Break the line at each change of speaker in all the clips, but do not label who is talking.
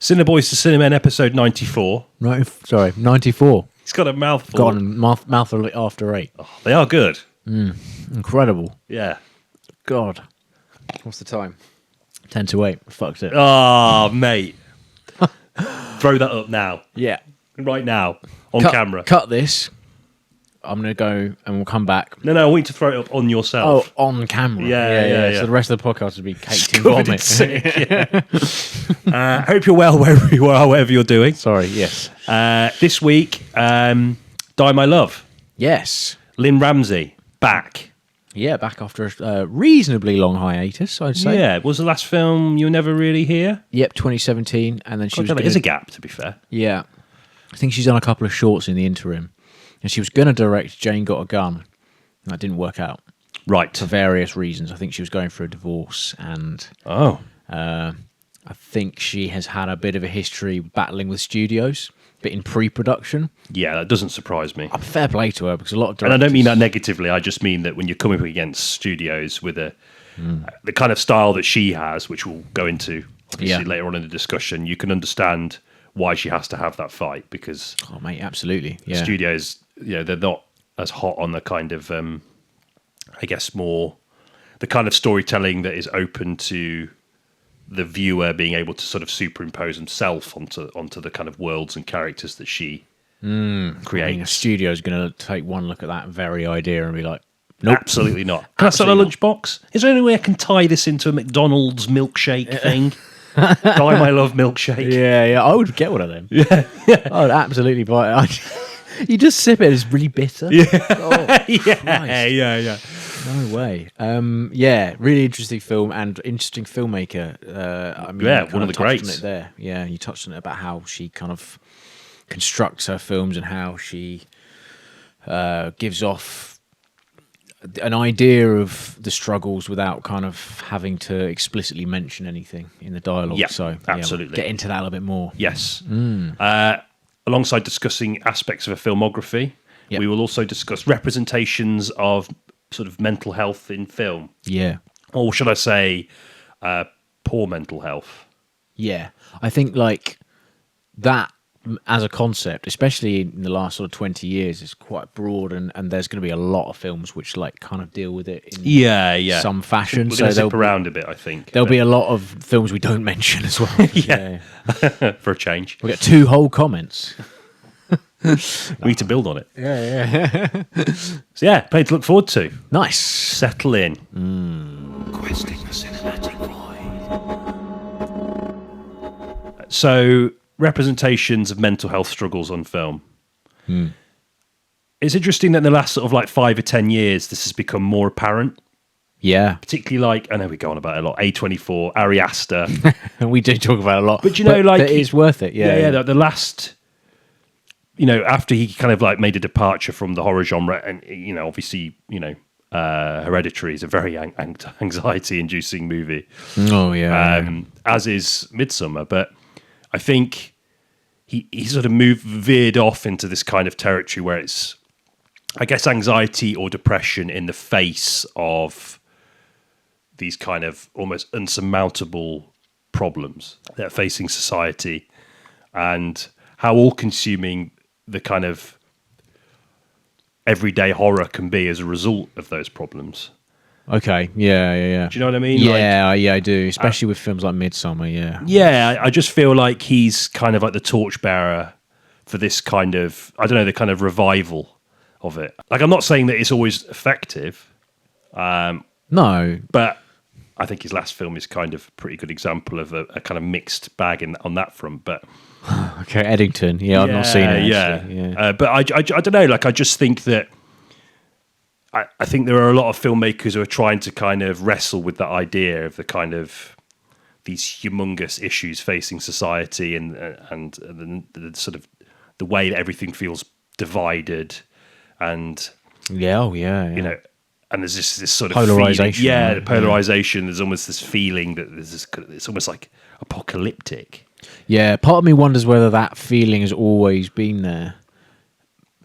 Cinebois to Cinemen, episode 94.
No, sorry, 94.
He's got a mouthful.
Gone mouthful after 8.
Oh, they are good.
Incredible.
Yeah.
God. What's the time? 10 to 8. Fucked it.
Oh, mate. Throw that up now.
Yeah.
Right now. On camera.
Cut this. I'm going to go and we'll come back.
No, I want you to throw it up on yourself.
Oh, on camera.
Yeah.
So the rest of the podcast would be caked in vomit.
Hope you're well wherever you are, whatever you're doing.
Sorry, yes.
This week, diemylove.
Yes.
Lynne Ramsay, back.
Yeah, back after a reasonably long hiatus, I'd say.
Yeah, was the last film You Were Never Really Here?
Yep, 2017. And then
There is a gap, to be fair.
Yeah. I think she's done a couple of shorts in the interim. And she was going to direct Jane Got a Gun. That didn't work out.
Right.
For various reasons. I think she was going through a divorce. And I think she has had a bit of a history battling with studios, but in pre-production.
Yeah, that doesn't surprise me.
Fair play to her, because a lot of
And
directors...
I don't mean that negatively. I just mean that when you're coming up against studios with the kind of style that she has, which we'll go into obviously later on in the discussion, you can understand why she has to have that fight, because
oh, mate, absolutely. Yeah.
studios, they're not as hot on the kind of, I guess, more the kind of storytelling that is open to the viewer being able to sort of superimpose himself onto the kind of worlds and characters that she creates.
I mean, a studio is going to take one look at that very idea and be like, nope.
Absolutely not. Can I sell a lunchbox? Is there any way I can tie this into a McDonald's milkshake thing? Diemylove milkshake.
Yeah, I would get one of them. Yeah. I would absolutely buy it. You just sip it, it's really bitter.
Yeah.
Oh,
yeah.
No way. Really interesting film and interesting filmmaker.
One of the greats.
On it there. Yeah, you touched on it about how she kind of constructs her films and how she gives off an idea of the struggles without kind of having to explicitly mention anything in the dialogue.
Yeah,
so
absolutely.
We'll get into that a little bit more.
Yes. Alongside discussing aspects of a filmography, we will also discuss representations of sort of mental health in film.
Yeah.
Or should I say, poor mental health.
Yeah. I think like that as a concept, especially in the last sort of 20 years, is quite broad, and there's going to be a lot of films which like kind of deal with it in some fashion.
We're going to zip around a bit, I think.
There'll be a lot of films we don't mention as well.
Yeah. For a change.
We'll get 2 whole comments.
We need to build on it.
Yeah.
So plenty to look forward to.
Nice.
Settle in.
Questing the cinematic void.
So, representations of mental health struggles on film. It's interesting that in the last sort of like 5 or 10 years, this has become more apparent.
Yeah.
Particularly like, I know we go on about it a lot, A24, Ari Aster.
We do talk about it a lot.
But
it's worth it. Yeah.
The last, after he kind of like made a departure from the horror genre, and, obviously, Hereditary is a very anxiety-inducing movie.
Oh, yeah.
As is Midsommar, but I think he sort of veered off into this kind of territory where it's, I guess, anxiety or depression in the face of these kind of almost unsurmountable problems that are facing society, and how all-consuming the kind of everyday horror can be as a result of those problems.
Okay, yeah.
Do you know what I mean?
Yeah, I do, especially with films like Midsommar, yeah.
Yeah, I just feel like he's kind of like the torchbearer for this kind of, I don't know, the kind of revival of it. Like, I'm not saying that it's always effective.
No.
But I think his last film is kind of a pretty good example of a kind of mixed bag on that front. But
okay, Eddington, I've not seen it.
Yeah. But I don't know, like, I just think that I think there are a lot of filmmakers who are trying to kind of wrestle with that idea of the kind of these humongous issues facing society and the sort of the way that everything feels divided, and
and
there's this sort of
polarization.
Feeling, the polarization. There's almost this feeling that it's almost like apocalyptic.
Yeah, part of me wonders whether that feeling has always been there.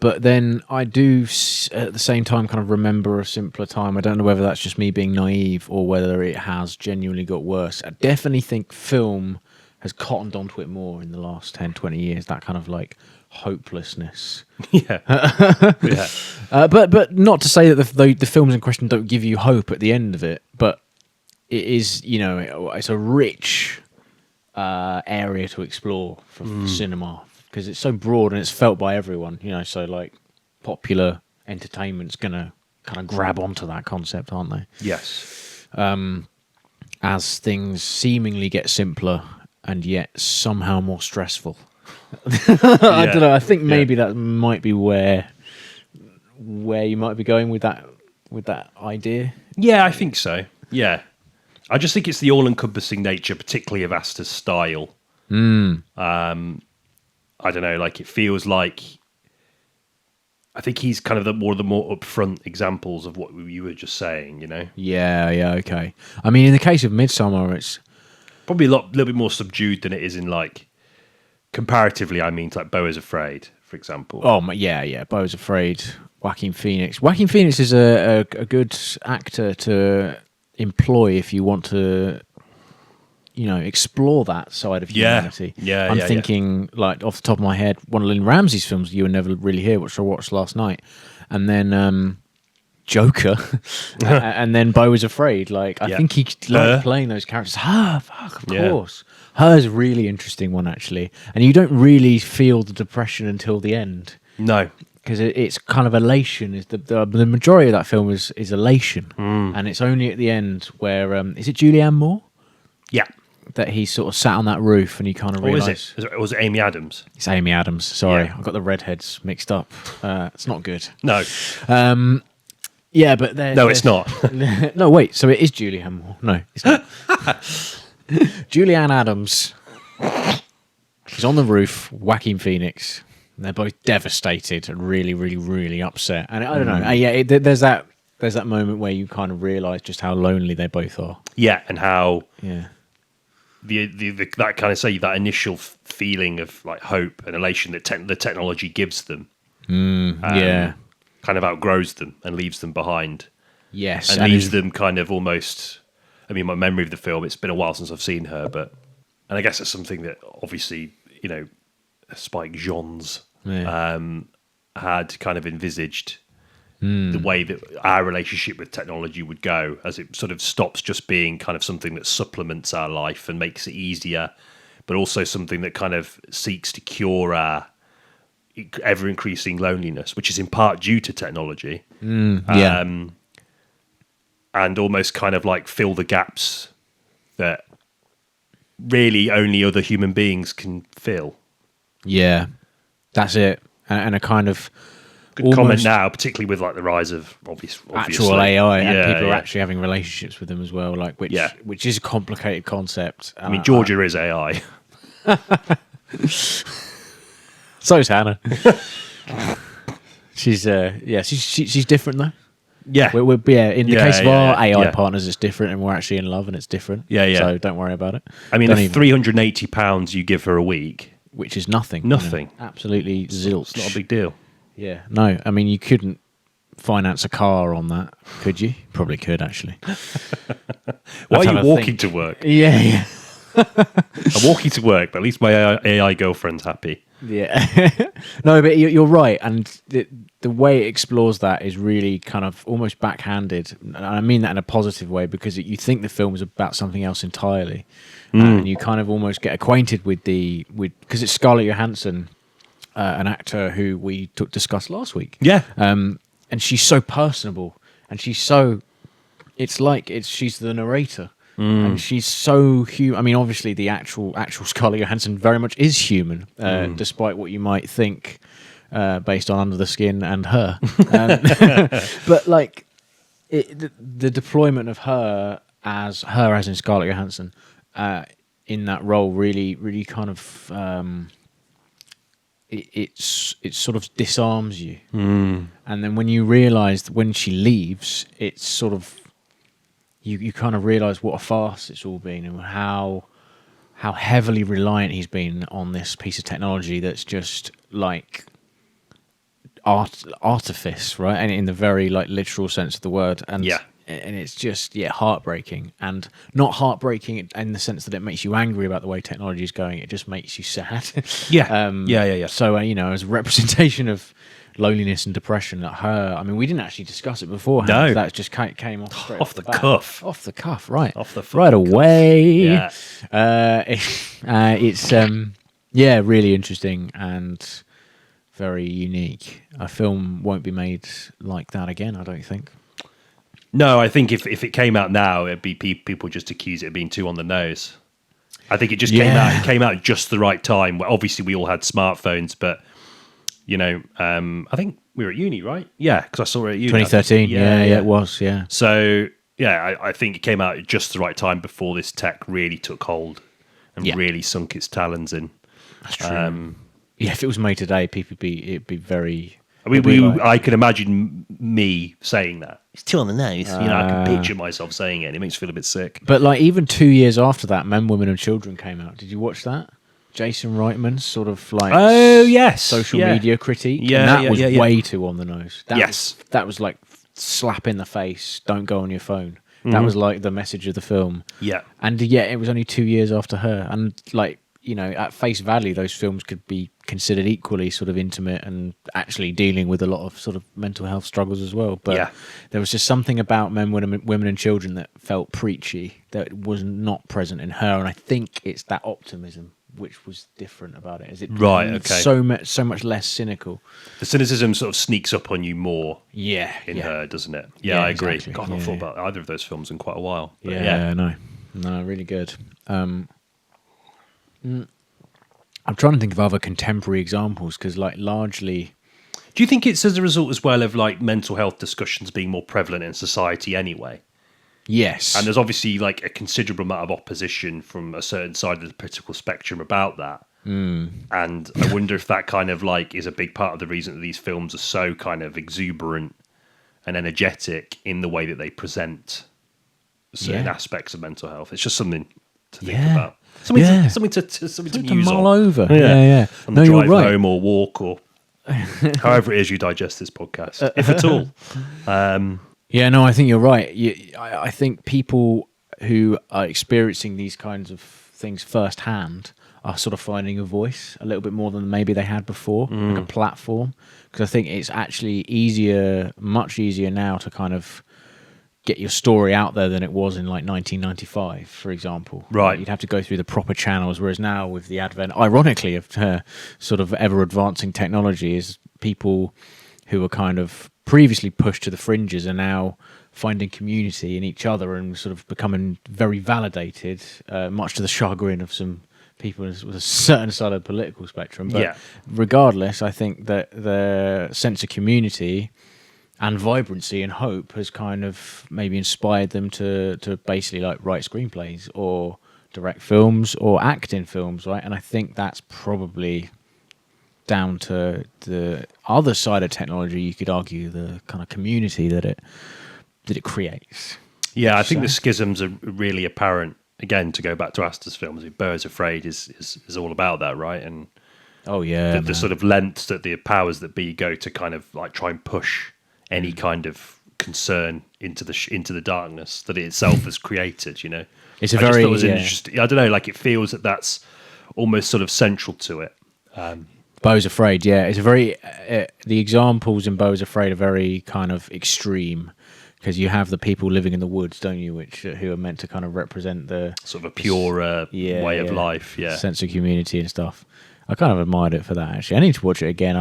But then I do, at the same time, kind of remember a simpler time. I don't know whether that's just me being naive or whether it has genuinely got worse. I definitely think film has cottoned onto it more in the last 10, 20 years. That kind of like hopelessness.
Yeah. Yeah.
But not to say that the films in question don't give you hope at the end of it, but it is, it's a rich area to explore for cinema, because it's so broad and it's felt by everyone, so like popular entertainment's gonna kind of grab onto that concept, aren't they?
Yes.
As things seemingly get simpler and yet somehow more stressful. I don't know. I think maybe that might be where you might be going with that idea.
Yeah, I think so. Yeah. I just think it's the all-encompassing nature, particularly of Asta's style. I don't know, like it feels like I think he's kind of one of the more upfront examples of what you were just saying,
Yeah, okay. I mean, in the case of Midsommar, it's
probably little bit more subdued than it is in like comparatively. I mean, to like Beau is Afraid, for example.
Oh yeah. Beau is Afraid. Joaquin Phoenix. Joaquin Phoenix is a good actor to employ if you want to, explore that side of humanity.
Yeah.
I'm thinking, like, off the top of my head, one of Lynne Ramsay's films, You Were Never Really Here, which I watched last night, and then Joker, and then Beau Was Afraid. Like, I think he liked playing those characters. Of course. Her's a really interesting one, actually, and you don't really feel the depression until the end.
No.
Because it's kind of elation. Is the majority of that film is elation, and it's only at the end where is it Julianne Moore?
Yeah.
That he sort of sat on that roof and you kind of realise...
Was it Amy Adams?
It's Amy Adams, sorry.
Yeah.
I've got the redheads mixed up. It's not good.
No.
Yeah, but...
It's not.
No, wait, so it is Julianne Moore. No, it's not. Julianne Adams is on the roof, Joaquin Phoenix. And they're both devastated and really, really, really upset. And I don't know. There's that moment where you kind of realise just how lonely they both are.
Yeah, and how...
Yeah.
The that kind of that initial feeling of like hope and elation that the technology gives them, kind of outgrows them and leaves them behind.
Yes,
and leaves them kind of almost. I mean, my memory of the film. It's been a while since I've seen her, and I guess it's something that obviously Spike Jonze had kind of envisaged. The way that our relationship with technology would go, as it sort of stops just being kind of something that supplements our life and makes it easier, but also something that kind of seeks to cure our ever-increasing loneliness, which is in part due to technology. And almost kind of like fill the gaps that really only other human beings can fill.
Yeah, that's it. And a kind of...
Good comment now, particularly with like the rise of obviously
actual AI and people are actually having relationships with them as well, like which is a complicated concept.
I mean, Georgia is AI.
So is Hannah. She's different though.
Yeah,
we're in the case of our AI
partners,
it's different, and we're actually in love, and it's different.
Yeah.
So don't worry about it.
I mean, the £380 you give her a week,
which is nothing.
Nothing.
Absolutely zilch.
It's not a big deal.
Yeah, no. I mean, you couldn't finance a car on that, could you? Probably could, actually.
Why are you walking to work?
Yeah.
I'm walking to work, but at least my AI girlfriend's happy.
Yeah. No, but you're right, and the way it explores that is really kind of almost backhanded. And I mean that in a positive way, because you think the film is about something else entirely, and you kind of almost get acquainted with because it's Scarlett Johansson. An actor who we discussed last week.
Yeah.
And she's so personable, and she's so... she's the narrator. And she's so human. I mean, obviously, the actual Scarlett Johansson very much is human, despite what you might think based on Under the Skin and her. But, like, the deployment of her as in Scarlett Johansson in that role really kind of... It sort of disarms you, and then when you realise when she leaves, it's sort of you kind of realise what a farce it's all been, and how heavily reliant he's been on this piece of technology that's just like artifice, right? And in the very like literal sense of the word, and and it's just heartbreaking, and not heartbreaking in the sense that it makes you angry about the way technology is going. It just makes you sad.
Yeah.
So as a representation of loneliness and depression, at her, I mean, we didn't actually discuss it beforehand.
No.
That just came off straight
Off the
bat.
cuff.
Off the cuff, right?
Off the
right
fucking
away.
cuff. Yeah.
It's really interesting and very unique. A film won't be made like that again, I don't think.
No, I think if it came out now, it'd be people just accuse it of being too on the nose. I think it just came out. It came out at just the right time. Well, obviously, we all had smartphones, but I think we were at uni, right? Yeah, because I saw it at uni.
2013. Yeah, it was. Yeah.
So I think it came out at just the right time before this tech really took hold and really sunk its talons in.
That's true. If it was made today, it'd be very.
I can imagine me saying that. It's too on the nose. I can picture myself saying it. And it makes me feel a bit sick.
But like even 2 years after that, Men, Women and Children came out. Did you watch that? Jason Reitman's sort of like social media critique.
Yeah,
and that was way too on the nose. That was like slap in the face. Don't go on your phone. Mm-hmm. That was like the message of the film.
Yeah.
And it was only 2 years after her. And like, at face value, those films could be considered equally sort of intimate and actually dealing with a lot of sort of mental health struggles as well. But there was just something about Men, Women and Children that felt preachy that was not present in her. And I think it's that optimism which was different about it. Is it so much less cynical? The
cynicism sort of sneaks up on you more in her, doesn't it? Yeah, I agree.
Exactly.
God, I've not thought about either of those films in quite a while. But
No, really good. I'm trying to think of other contemporary examples because, like, largely.
Do you think it's as a result as well of like mental health discussions being more prevalent in society anyway?
Yes.
And there's obviously like a considerable amount of opposition from a certain side of the political spectrum about that. And I wonder if that kind of like is a big part of the reason that these films are so kind of exuberant and energetic in the way that they present certain aspects of mental health. It's just something to think about. Something to muse
mull
on.
over. Yeah.
On the drive home or walk or however it is you digest this podcast, if at all.
I think you're right. I think people who are experiencing these kinds of things firsthand are sort of finding a voice a little bit more than maybe they had before, like a platform. Because I think it's actually much easier now to kind of get your story out there than it was in like 1995, for example.
Right.
You'd have to go through the proper channels, whereas now with the advent, ironically, of sort of ever-advancing technology, is people who were kind of previously pushed to the fringes are now finding community in each other and sort of becoming very validated, much to the chagrin of some people with a certain side of the political spectrum. But regardless, I think that the sense of community and vibrancy and hope has kind of maybe inspired them to basically like write screenplays or direct films or act in films, right? And I think that's probably down to the other side of technology. You could argue the kind of community that it creates.
Yeah, I think the schisms are really apparent. Again, to go back to Astor's films, Bear's Afraid is all about that, right? And the sort of lengths that the powers that be go to kind of like try and push any kind of concern into the darkness that it itself has created.
It's very
interesting. I don't know, like it feels that that's almost sort of central to it.
Beau's Afraid, it's a very the examples in Beau's Afraid are very kind of extreme because you have the people living in the woods, don't you, who are meant to kind of represent the
sort of a pure way of life,
sense of community and stuff. I kind of admired it for that, actually. I need to watch it again.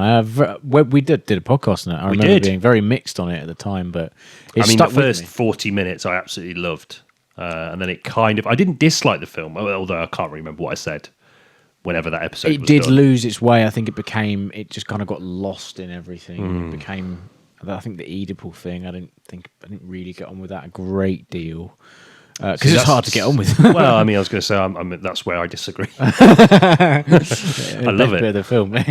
We did a podcast on it. I remember being very mixed on it at the time, but
the first 40 minutes I absolutely loved. And then it kind of... I didn't dislike the film, although I can't remember what I said whenever that episode was done.
It did lose its way. I think it just kind of got lost in everything. It became... I think the Oedipal thing, I didn't really get on with that a great deal. Because it's hard to get on with.
Well, I was going to say, that's where I disagree. I love it.
Bit of the film. I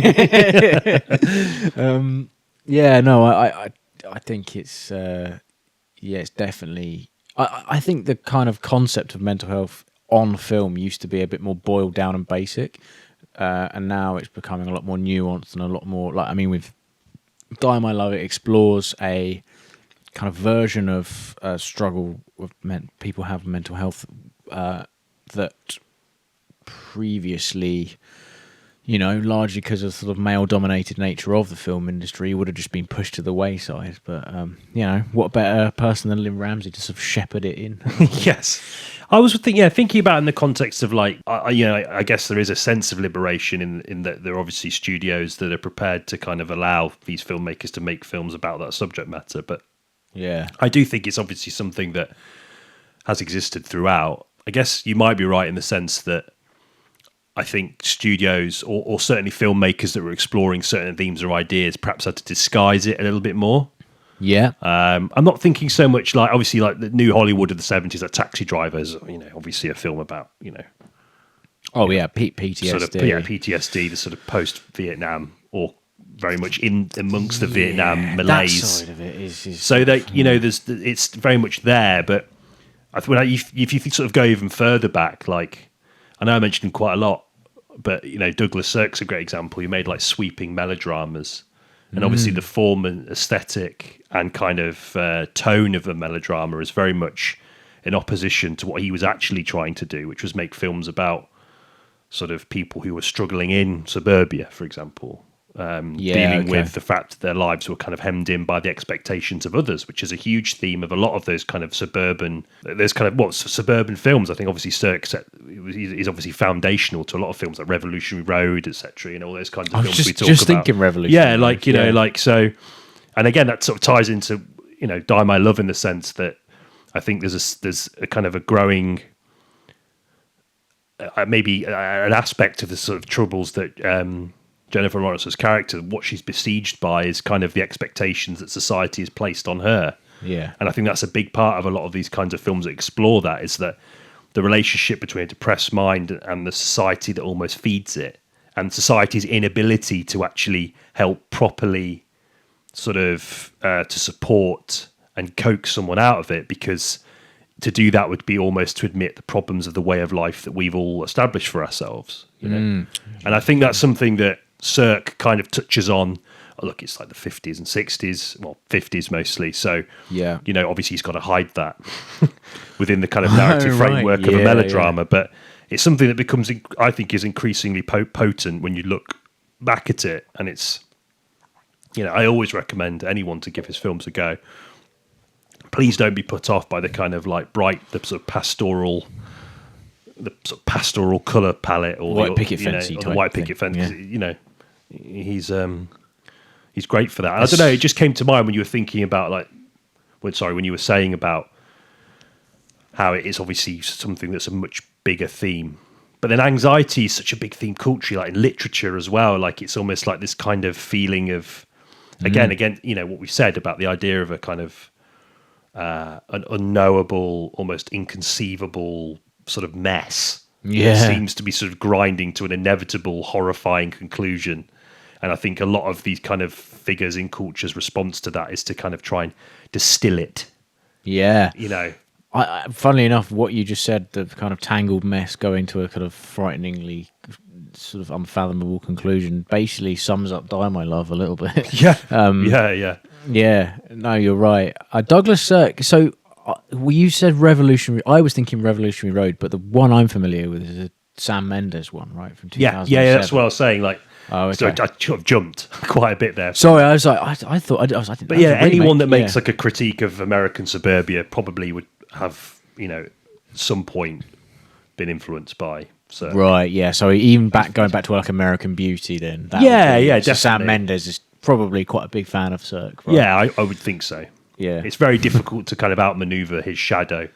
think it's it's definitely. I think the kind of concept of mental health on film used to be a bit more boiled down and basic, and now it's becoming a lot more nuanced and a lot more with diemylove, it explores a kind of version of struggle with people have mental health that previously, largely because of sort of male-dominated nature of the film industry, would have just been pushed to the wayside. But what better person than Lynne Ramsay to sort of shepherd it in?
Yes, I was thinking about it in the context of like, I guess there is a sense of liberation in that there are obviously studios that are prepared to kind of allow these filmmakers to make films about that subject matter. But
yeah,
I do think it's obviously something that has existed throughout. I guess you might be right in the sense that I think studios or certainly filmmakers that were exploring certain themes or ideas perhaps had to disguise it a little bit more.
Yeah.
I'm not thinking so much like, obviously, like the new Hollywood of the 70s, like Taxi Drivers, obviously a film about,
PTSD.
sort of PTSD, the sort of post-Vietnam, or very much in amongst the Vietnam malaise.
That side of it is
so that, it's very much there, but I think if you sort of go even further back, like, I know I mentioned him quite a lot, but, Douglas Sirk's a great example. He made like sweeping melodramas. And obviously the form and aesthetic and kind of tone of a melodrama is very much in opposition to what he was actually trying to do, which was make films about sort of people who were struggling in suburbia, for example, dealing with the fact that their lives were kind of hemmed in by the expectations of others, which is a huge theme of a lot of those kind of suburban films. I think obviously Sirk is obviously foundational to a lot of films like Revolutionary Road, etc. All those kinds of films we talk about.
Just thinking Revolutionary
Road. Like so, and again that sort of ties into diemylove in the sense that I think there's a kind of a growing maybe an aspect of the sort of troubles that Jennifer Lawrence's character, what she's besieged by is kind of the expectations that society has placed on her.
Yeah.
And I think that's a big part of a lot of these kinds of films that explore that, is that the relationship between a depressed mind and the society that almost feeds it, and society's inability to actually help properly sort of to support and coax someone out of it, because to do that would be almost to admit the problems of the way of life that we've all established for ourselves. And I think that's something that Sirk kind of touches on. Look, it's like the 50s and 60s, well, 50s mostly. So, obviously he's got to hide that within the kind of narrative framework of a melodrama. But it's something that becomes, I think, is increasingly potent when you look back at it. And it's, I always recommend anyone to give his films a go. Please don't be put off by the kind of like the sort of pastoral colour palette, or
white picket fence,
the white picket fence. Yeah. He's great for that. And I don't know. It just came to mind when you were thinking about when you were saying about how it is obviously something that's a much bigger theme. But then anxiety is such a big theme culturally, like in literature as well. Like it's almost like this kind of feeling of, again, what we said about the idea of a kind of an unknowable, almost inconceivable sort of mess.
Yeah.
It seems to be sort of grinding to an inevitable, horrifying conclusion. And I think a lot of these kind of figures in culture's response to that is to kind of try and distill it.
Yeah. Funnily enough, what you just said, the kind of tangled mess going to a kind of frighteningly sort of unfathomable conclusion, basically sums up diemylove a little bit.
Yeah.
Yeah. No, you're right. Douglas Sirk. So you said Revolutionary. I was thinking Revolutionary Road, but the one I'm familiar with is a Sam Mendes one, right, from 2007.
Yeah. That's what I was saying. Like,
okay.
So I sort of jumped quite a bit there.
Sorry, I was like, I thought, I was like,
but yeah, anyone that makes like a critique of American suburbia probably would have, at some point been influenced by. So.
Right, yeah. So even going back to like American Beauty, then.
Definitely.
Sam Mendes is probably quite a big fan of Sirk. Right?
Yeah, I would think so.
Yeah,
it's very difficult to kind of outmaneuver his shadow,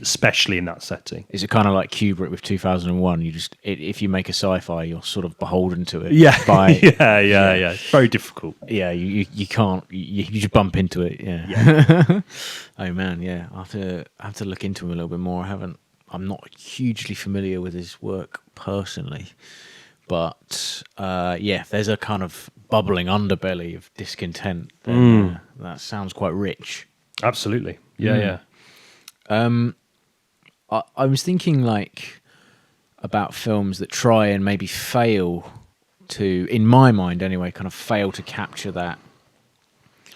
especially in that setting.
Is it kind of like Kubrick with 2001? You just if you make a sci-fi, you're sort of beholden to it.
Yeah, yeah. It's very difficult.
Yeah, you can't. You just bump into it. Yeah. Oh man, yeah. I have to look into him a little bit more. I'm not hugely familiar with his work personally, but there's a kind of bubbling underbelly of discontent. That sounds quite rich.
Absolutely. Yeah.
I was thinking about films that try and maybe fail to, in my mind anyway, kind of fail to capture that.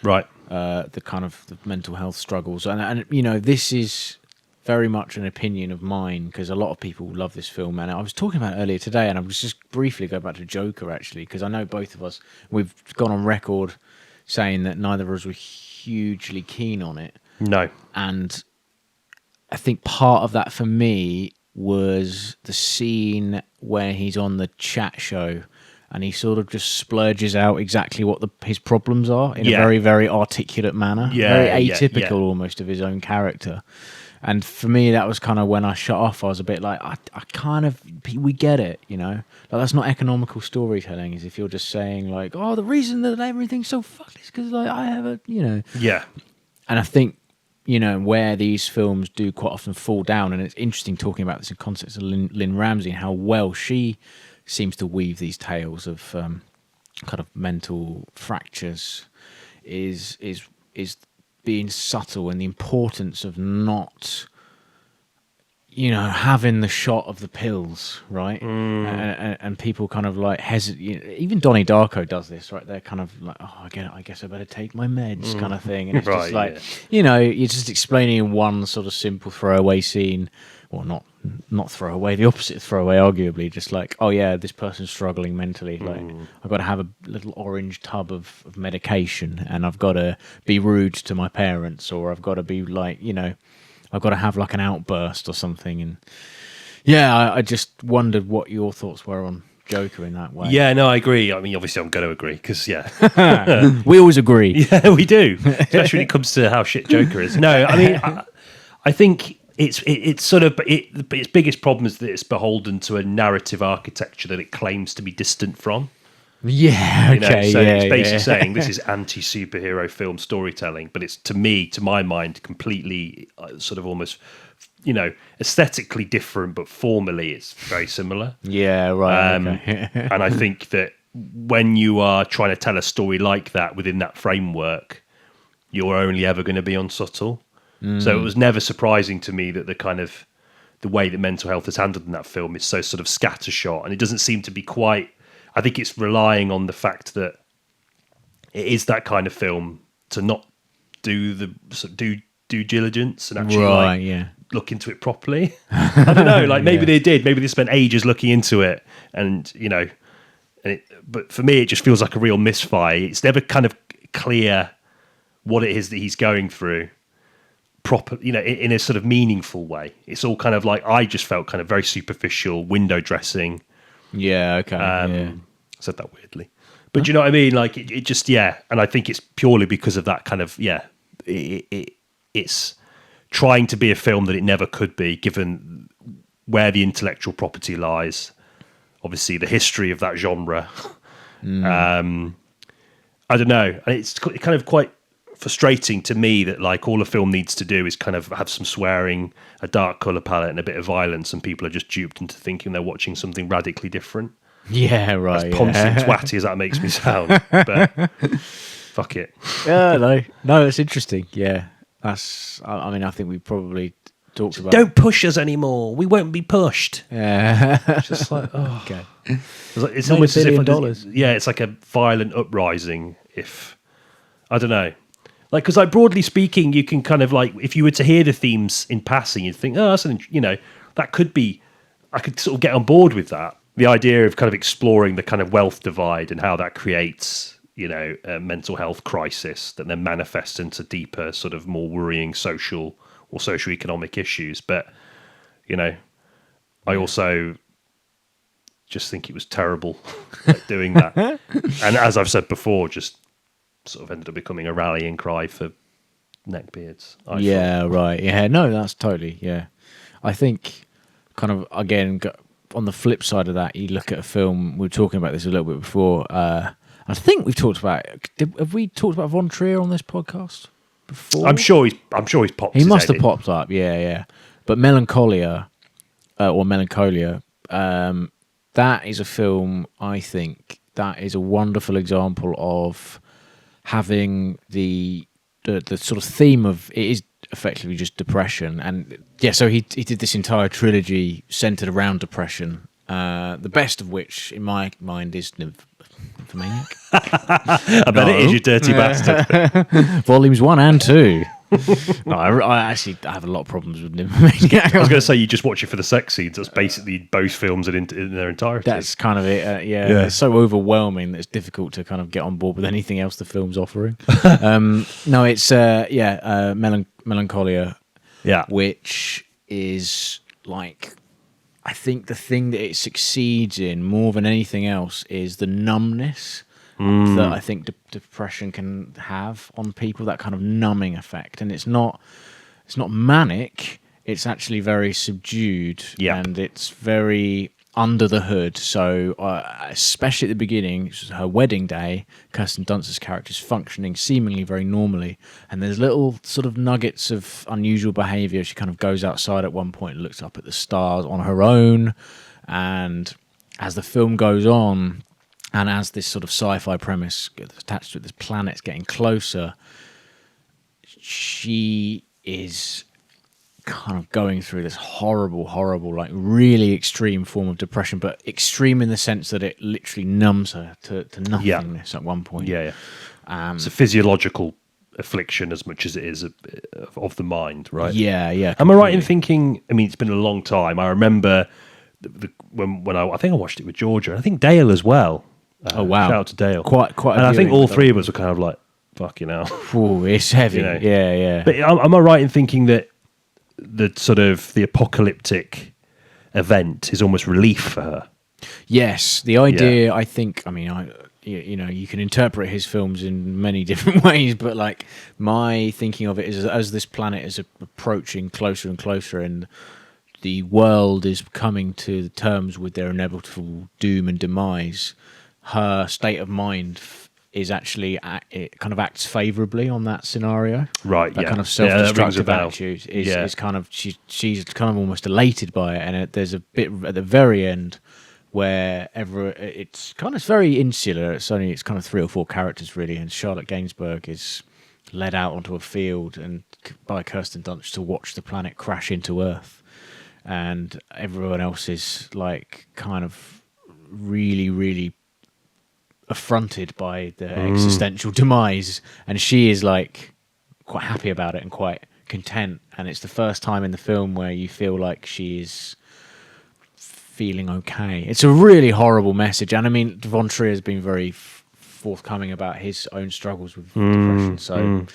Right.
the kind of the mental health struggles, and you know, this is very much an opinion of mine because a lot of people love this film, and I was talking about it earlier today, and I was just briefly go back to Joker actually, because I know both of us, we've gone on record saying that neither of us were hugely keen on it.
No.
And I think part of that for me was the scene where he's on the chat show and he sort of just splurges out exactly what his problems are in a very, very articulate manner. Very atypical almost of his own character. And for me, that was kind of when I shut off. I was a bit like, I kind of, we get it, you know? Like, that's not economical storytelling, is if you're just saying, like, oh, the reason that everything's so fucked is because, like, I have a, you know.
Yeah.
And I think, you know, where these films do quite often fall down, and it's interesting talking about this in context of Lynne Ramsay and how well she seems to weave these tales of kind of mental fractures, is being subtle, and the importance of not, you know, having the shot of the pills, right? And people kind of like hesitate. Even Donnie Darko does this, right? They're kind of like, oh, I guess I better take my meds, kind of thing. And it's
Right,
just like, you know, you're just explaining in one sort of simple throwaway scene, or not throwaway, the opposite of throwaway, arguably, just like, oh yeah, this person's struggling mentally. Like, I've got to have a little orange tub of medication, and I've got to be rude to my parents, or I've got to be like, you know, I've got to have like an outburst or something. And yeah, I just wondered what your thoughts were on Joker in that way.
Yeah, no, I agree. I mean, obviously I'm going to agree because, yeah.
We always agree.
Yeah, we do, especially when it comes to how shit Joker is. No, I mean, I think it's sort of its biggest problem is that it's beholden to a narrative architecture that it claims to be distant from.
Yeah, okay.
So
yeah,
it's basically saying this is anti-superhero film storytelling, but it's, to me, to my mind, completely sort of almost, you know, aesthetically different, but formally it's very similar.
Yeah, right. Okay.
And I think that when you are trying to tell a story like that within that framework, you're only ever going to be unsubtle. So it was never surprising to me that the way that mental health is handled in that film is so sort of scattershot, and it doesn't seem to be quite. I think it's relying on the fact that it is that kind of film to not do the due diligence and actually look into it properly. I don't know, like maybe they did, maybe they spent ages looking into it, and you know, but for me it just feels like a real misfire. It's never kind of clear what it is that he's going through proper, you know, in a sort of meaningful way. It's all kind of like, I just felt kind of very superficial window dressing.
Yeah, okay.
I said that weirdly, but you know what I mean? Like it just, yeah. And I think it's purely because of that kind of, yeah, it's trying to be a film that it never could be, given where the intellectual property lies, obviously the history of that genre. I don't know. And it's kind of quite frustrating to me that like all a film needs to do is kind of have some swearing, a dark color palette, and a bit of violence, and people are just duped into thinking they're watching something radically different.
Yeah, right.
As poncy and twatty as that makes me sound, but fuck it.
Yeah, no, it's interesting. Yeah, that's. I mean, I think we probably talked about.
Don't push us anymore. We won't be pushed.
Yeah,
It's just like, oh,
okay.
It's
Made
almost
$1
as if
billion.
yeah, it's like a violent uprising. If I don't know. Like, because like broadly speaking, you can kind of like, if you were to hear the themes in passing, you'd think, oh, that's you know, that could be, I could sort of get on board with that. The idea of kind of exploring the kind of wealth divide and how that creates, you know, a mental health crisis that then manifests into deeper, sort of more worrying social or socioeconomic issues. But, you know, I also just think it was terrible like, doing that. And as I've said before, just sort of ended up becoming a rallying cry for neckbeards.
Right. Yeah, no, that's totally, yeah. I think kind of, again, on the flip side of that, you look at a film, we were talking about this a little bit before, I think we've talked about, have we talked about Von Trier on this podcast before?
I'm sure he's popped.
He must have popped up, yeah. But Melancholia, that is a film, I think, that is a wonderful example of having the sort of theme of, it is effectively just depression. And yeah, so he did this entire trilogy centered around depression. The best of which, in my mind, is Nymphomaniac.
I bet it is, you dirty bastard.
Volumes 1 and 2. No, I actually have a lot of problems with Nymphomaniac.
I was going to say, you just watch it for the sex scenes. That's basically both films in their entirety.
That's kind of it. Yeah, it's so overwhelming that it's difficult to kind of get on board with anything else the film's offering. No, it's Melancholia, which is like, I think the thing that it succeeds in more than anything else is the numbness that I think depression can have on people, that kind of numbing effect. And it's not manic, it's actually very subdued, and it's very under the hood. So especially at the beginning, which is her wedding day, Kirsten Dunst's character is functioning seemingly very normally, and there's little sort of nuggets of unusual behaviour. She kind of goes outside at one point and looks up at the stars on her own, and as the film goes on, and as this sort of sci-fi premise gets attached to it, this planet's getting closer, she is kind of going through this horrible, like really extreme form of depression, but extreme in the sense that it literally numbs her to nothingness at one point.
It's a physiological affliction as much as it is of the mind, right?
Yeah.
Am I right in thinking, I mean, it's been a long time. I remember when I think I watched it with Georgia, and I think Dale as well.
Oh, wow.
Shout out to Dale.
Quite.
And I think all three of us were kind of like, fucking hell.
Ooh, it's heavy.
You know?
Yeah.
But am I right in thinking that the sort of the apocalyptic event is almost relief for her?
Yes, the idea. I think. I mean, you can interpret his films in many different ways, but like my thinking of it is, as this planet is approaching closer and closer, and the world is coming to terms with their inevitable doom and demise, her state of mind is actually, it kind of acts favourably on that scenario.
Right,
that kind of self-destructive attitude is kind of, she's kind of almost elated by it, and there's a bit at the very end where it's kind of very insular. It's kind of 3 or 4 characters really, and Charlotte Gainsbourg is led out onto a field and by Kirsten Dunst to watch the planet crash into Earth, and everyone else is like kind of really, really affronted by the existential demise, and she is like quite happy about it and quite content, and it's the first time in the film where you feel like she is feeling okay. It's a really horrible message, and I mean Von Trier has been very forthcoming about his own struggles with depression, so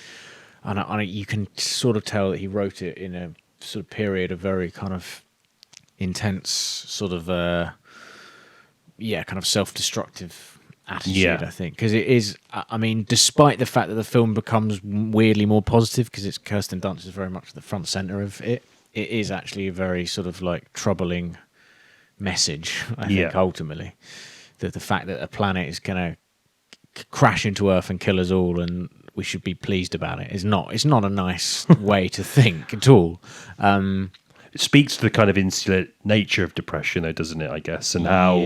and you can sort of tell that he wrote it in a sort of period of very kind of intense sort of kind of self-destructive attitude, I think, because it is, I mean, despite the fact that the film becomes weirdly more positive because it's Kirsten Dunst is very much the front center of it, it is actually a very sort of like troubling message, I think, ultimately, that the fact that a planet is going to crash into Earth and kill us all and we should be pleased about it it's not a nice way to think at all.
It speaks to the kind of insular nature of depression, though, doesn't it, I guess, and how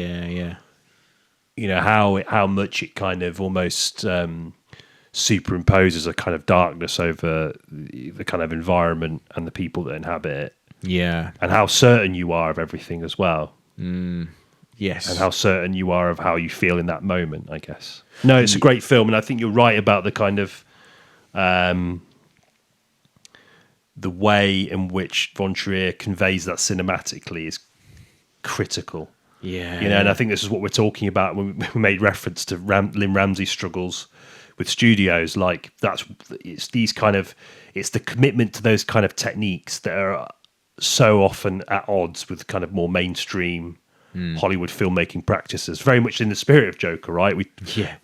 you know how much it kind of almost superimposes a kind of darkness over the kind of environment and the people that inhabit it, and how certain you are of everything as well.
Yes,
and how certain you are of how you feel in that moment, I guess. No, it's a great film, and I think you're right about the kind of the way in which Von Trier conveys that cinematically is critical.
Yeah,
you know, and I think this is what we're talking about when we made reference to Lynne Ramsay's struggles with studios. Like it's the commitment to those kind of techniques that are so often at odds with kind of more mainstream Hollywood filmmaking practices. Very much in the spirit of Joker, right? We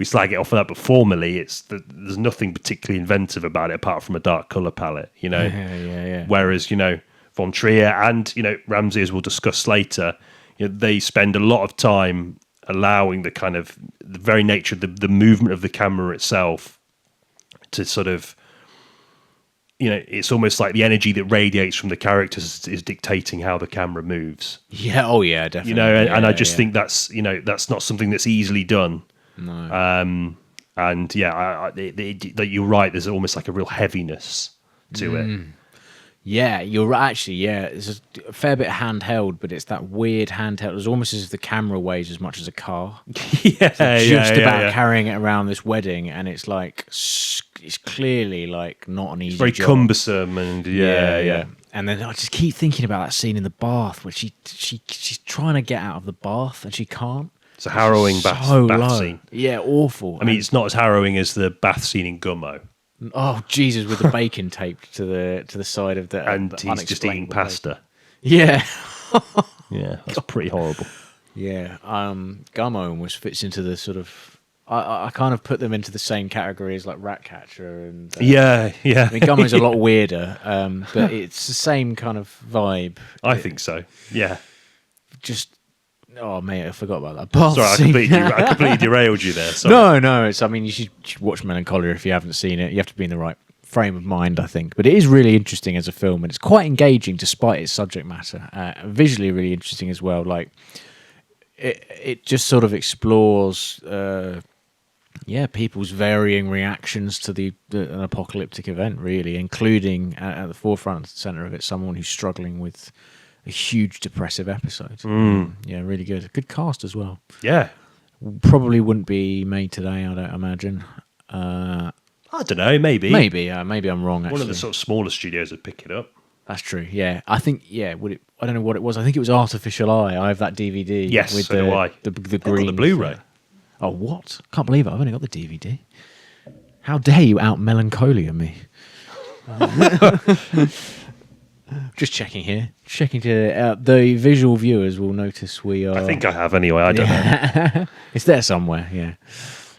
slag it off of that, but formally, there's nothing particularly inventive about it apart from a dark color palette. You know, Whereas Von Trier and Ramsay, as we'll discuss later, they spend a lot of time allowing the kind of the very nature of the movement of the camera itself to sort of, it's almost like the energy that radiates from the characters is dictating how the camera moves.
Yeah, oh yeah, definitely.
And I just think that's not something that's easily done.
No.
That you're right. There's almost like a real heaviness to it.
Yeah, you're right. Actually, yeah, it's a fair bit handheld, but it's that weird handheld. It's almost as if the camera weighs as much as a car.
Yeah,
Just about carrying it around this wedding, and it's like it's clearly like not an easy.
Very
job.
cumbersome, and yeah.
And then I just keep thinking about that scene in the bath where she's trying to get out of the bath and she can't.
It's a harrowing bath scene.
Yeah, awful.
I mean, it's not as harrowing as the bath scene in Gummo.
Oh Jesus! With the bacon taped to the side of the
And he's just eating pasta.
Yeah,
Yeah, that's pretty horrible.
yeah. Gummo almost fits into the sort of. I kind of put them into the same category as like Ratcatcher and
Yeah.
I mean, Gummo's a lot weirder, but it's the same kind of vibe.
I think so. Yeah.
Just oh mate, I forgot about that. Bath
Sorry, I
scene.
completely derailed you there. Sorry.
No. It's. I mean, you should watch Melancholia if you haven't seen it. You have to be in the right frame of mind, I think. But it is really interesting as a film, and it's quite engaging despite its subject matter. Visually, really interesting as well. Like it just sort of explores. People's varying reactions to an apocalyptic event, really, including at the forefront and center of it, someone who's struggling with a huge depressive episode. Yeah, really good. Good cast as well.
Yeah.
Probably wouldn't be made today, I don't imagine.
I don't know, maybe.
Maybe I'm wrong, actually.
One of the sort of smaller studios would pick it up.
That's true, yeah. I think, would it? I don't know what it was. I think it was Artificial Eye. I have that DVD.
Yes,
with
so do I.
The
They've
green.
got the Blu-ray.
Oh, what? Can't believe it. I've only got the DVD. How dare you out melancholia me? Just checking here. Checking to the visual viewers will notice we are.
I think I have anyway. I don't know.
It's there somewhere. Yeah.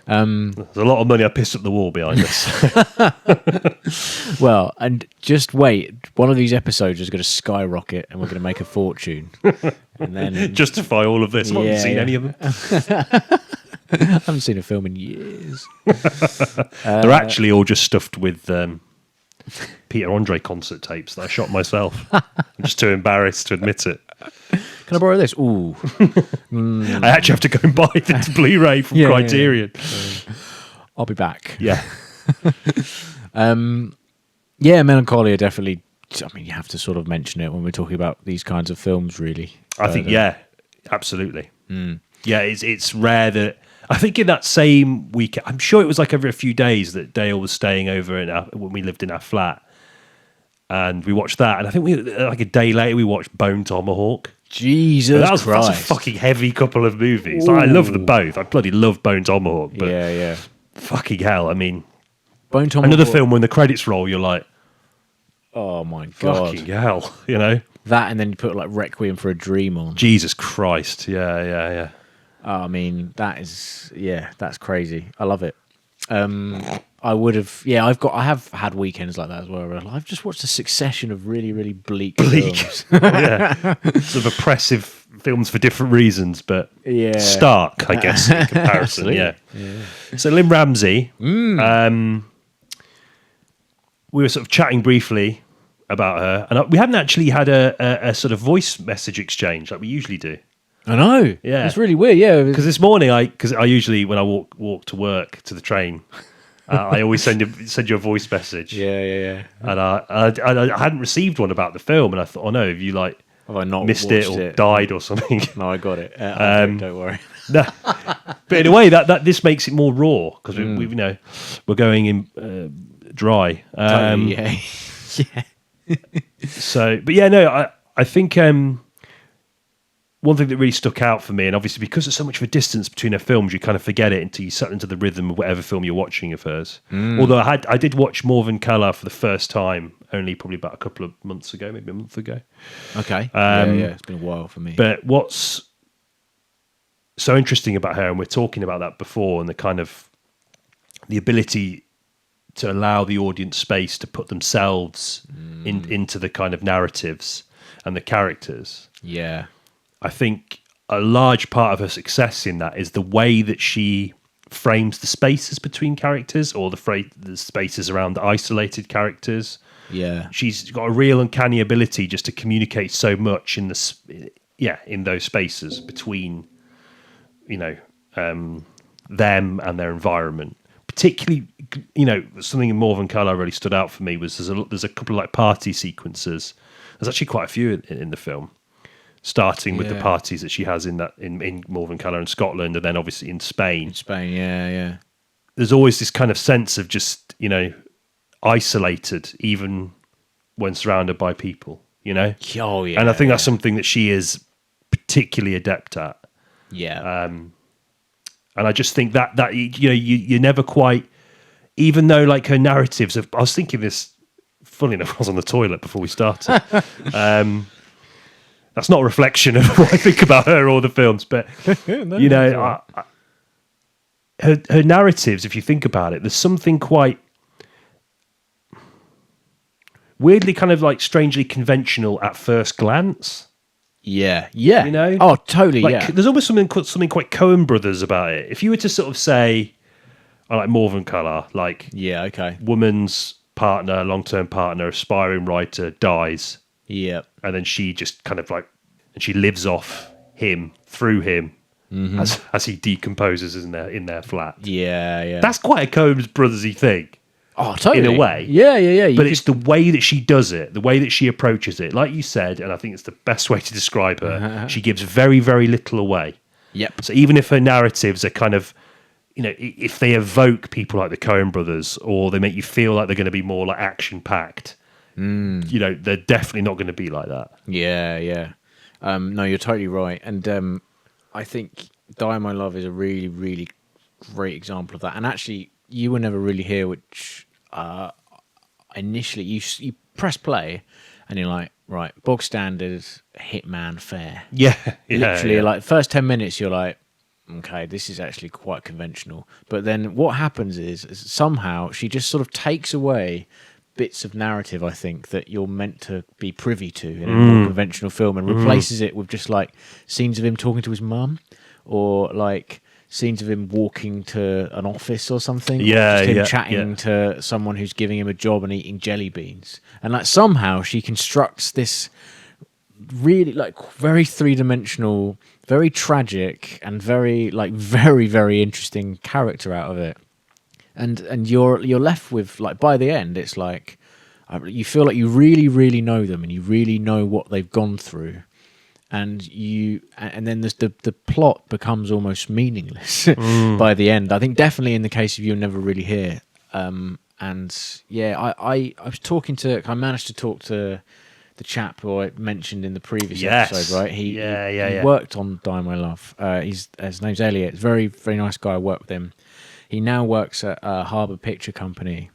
There's a lot of money I pissed up the wall behind this.
Well, and just wait. One of these episodes is going to skyrocket, and we're going to make a fortune. And then
Justify all of this. I haven't seen any of them.
I haven't seen a film in years.
They're actually all just stuffed with Peter Andre concert tapes that I shot myself. I'm just too embarrassed to admit it.
Can I borrow this? Ooh.
I actually have to go and buy this Blu-ray from Criterion.
I'll be back.
Yeah.
Melancholia definitely. I mean, you have to sort of mention it when we're talking about these kinds of films, really.
I think, absolutely. Yeah, it's rare that. I think in that same week, I'm sure it was like every a few days that Dale was staying over when we lived in our flat, and we watched that. And I think like a day later we watched Bone Tomahawk.
Jesus Christ,
that's a fucking heavy couple of movies. Like, I love them both. I bloody love Bone Tomahawk. But fucking hell, I mean,
Bone Tomahawk.
Another film when the credits roll, you're like,
oh my god,
fucking hell, you know
that, and then you put like Requiem for a Dream on.
Jesus Christ, yeah.
I mean, that's crazy. I love it. I would have, I have had weekends like that as well. Where I've just watched a succession of really, really bleak films.
Sort of oppressive films for different reasons, but stark, I guess, in comparison. yeah. So Lynne Ramsay, we were sort of chatting briefly about her, and we hadn't actually had a sort of voice message exchange like we usually do.
I know.
Yeah.
It's really weird, yeah.
Because this morning, I usually, when I walk to work, to the train, I always send you a voice message.
Yeah.
And I hadn't received one about the film, and I thought, oh no, have you like
have I not
missed it or died or something?
No, I got it. Don't worry.
No. But in a way, that this makes it more raw, because we're going in dry.
Totally, yeah.
So, but yeah, no, I think... one thing that really stuck out for me, and obviously because there's so much of a distance between her films, you kind of forget it until you settle into the rhythm of whatever film you're watching of hers. Although I did watch morverncallar for the first time only probably about a couple of months ago, maybe a month ago.
Okay. It's been a while for me.
But what's so interesting about her, and we're talking about that before, and the kind of the ability to allow the audience space to put themselves into the kind of narratives and the characters.
Yeah.
I think a large part of her success in that is the way that she frames the spaces between characters, or the spaces around the isolated characters.
Yeah,
she's got a real uncanny ability just to communicate so much in those spaces between, them and their environment. particularly, something in Morverncallar really stood out for me was there's a couple of like party sequences. There's actually quite a few in the film, starting with the parties that she has in Morverncallar in Scotland, and then obviously in Spain.
In Spain, yeah.
There's always this kind of sense of just, isolated, even when surrounded by people,
Oh, yeah.
And I think that's something that she is particularly adept at.
Yeah.
And I just think that you never quite, even though like her narratives I was thinking this, funny enough, I was on the toilet before we started. That's not a reflection of what I think about her or the films, but her narratives, if you think about it, there's something quite weirdly kind of like strangely conventional at first glance.
Yeah. Oh, totally.
Like,
yeah.
there's almost something quite Coen Brothers about it. If you were to sort of say, I like Morverncallar, like
okay.
woman's partner, long-term partner, aspiring writer dies.
Yeah.
And then she just kind of like, and she lives off him, through him, as he decomposes in their flat.
Yeah.
That's quite a Coen Brothers-y thing.
Oh, totally.
In a way.
Yeah.
But it's the way that she does it, the way that she approaches it. Like you said, and I think it's the best way to describe her, she gives very, very little away.
Yep.
So even if her narratives are kind of, if they evoke people like the Coen Brothers, or they make you feel like they're going to be more like action-packed, they're definitely not going to be like that.
Yeah. No, you're totally right. And I think Diemylove is a really, really great example of that. And actually, You Were Never Really Here, which initially you press play and you're like, right, bog standard hitman fare.
Yeah.
Literally, like first 10 minutes, you're like, okay, this is actually quite conventional. But then what happens is somehow she just sort of takes away bits of narrative, I think, that you're meant to be privy to in a more conventional film, and replaces it with just like scenes of him talking to his mum, or like scenes of him walking to an office or something.
Yeah,
or just him chatting to someone who's giving him a job and eating jelly beans. And like somehow she constructs this really like very three-dimensional, very tragic, and very very interesting character out of it. And you're left with, like, by the end, it's like you feel like you really, really know them, and you really know what they've gone through, and then the plot becomes almost meaningless by the end. I think definitely in the case of You're Never Really Here. And yeah, I managed to talk to the chap who I mentioned in the previous episode, right? He worked on Diemylove. His name's Elliot. Very, very nice guy. I worked with him. He now works at Harbour Picture Company,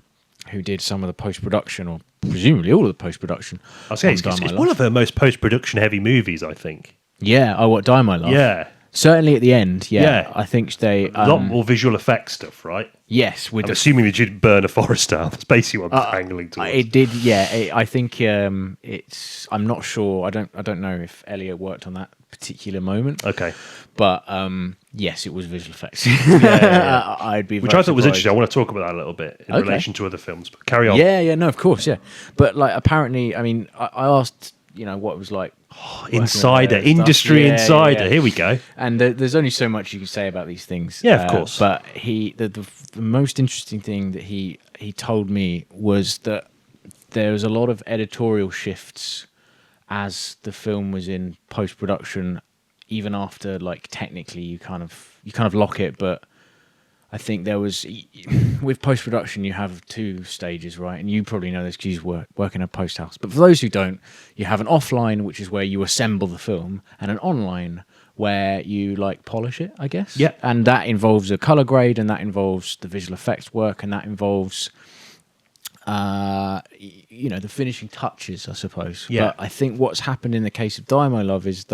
who did some of the post-production, or presumably all of the post-production.
I was saying, it's one of her most post-production heavy movies, I think.
Yeah, what Diemylove?
Yeah.
Certainly at the end, yeah. I think they...
a lot more visual effect stuff, right?
Yes.
I'm assuming they did burn a forest down. That's basically what I'm angling towards.
It did, yeah. I think it's... I'm not sure. I don't know if Elliot worked on that particular moment.
Okay.
But yes, it was visual effects. I'd be
Which I thought was interesting. I want to talk about that a little bit in relation to other films. But carry on.
Yeah, no, of course, yeah. But like, apparently, I mean, I asked, what it was like.
Insider, industry insider. Yeah. Here we go.
And there's only so much you can say about these things.
Yeah, of course.
But the most interesting thing that he told me was that there was a lot of editorial shifts as the film was in post-production, even after, like, technically you kind of lock it, but I think there was, with post-production you have two stages, right? And you probably know this because you work in a post house. But for those who don't, you have an offline, which is where you assemble the film, and an online where you, like, polish it, I guess.
Yeah.
And that involves a color grade, and that involves the visual effects work, and that involves the finishing touches, I suppose.
Yeah.
But I think what's happened in the case of Diemylove is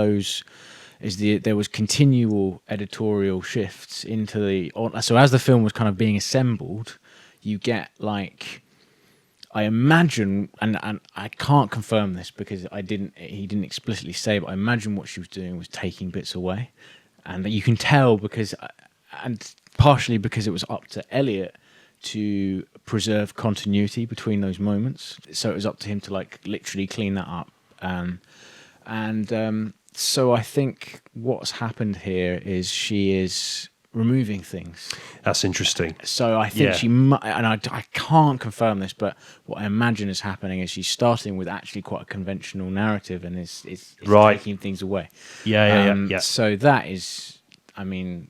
there was continual editorial shifts into so as the film was kind of being assembled, you get, like, I imagine, and I can't confirm this because he didn't explicitly say, but I imagine what she was doing was taking bits away, and you can tell and partially because it was up to Elliot to preserve continuity between those moments, so it was up to him to, like, literally clean that up. So I think what's happened here is she is removing things.
That's interesting.
So I think
Yeah.
she might, and I can't confirm this, but what I imagine is happening is she's starting with actually quite a conventional narrative and is
Right.
taking things away.
Yeah.
So that is, I mean,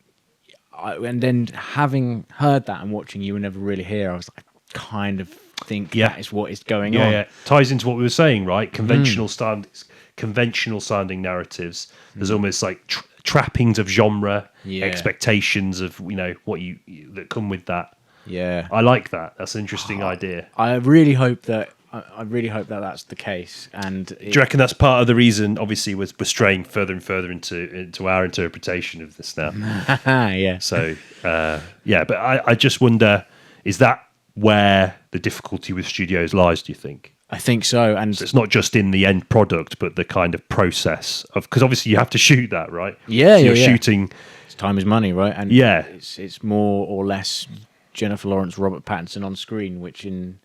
and then having heard that and watching You Were Never Really Here, I was like, I kind of think that is what is going on.
Yeah. Ties into what we were saying, right? Conventional sounding narratives. There's almost like trappings of genre, expectations of what that come with that.
Yeah,
I like that. That's an interesting idea.
I really hope that. I really hope that that's the case. And
Do you reckon that's part of the reason? Obviously, we're straying further and further into our interpretation of this now.
yeah.
So but I just wonder, is that where the difficulty with studios lies? Do you think?
I think so. And
So it's not just in the end product, but the kind of process of, because obviously you have to shoot that, right?
Yeah,
so you're
yeah.
shooting.
time is money, right? And
Yeah.
it's more or less Jennifer Lawrence, Robert Pattinson on screen, which in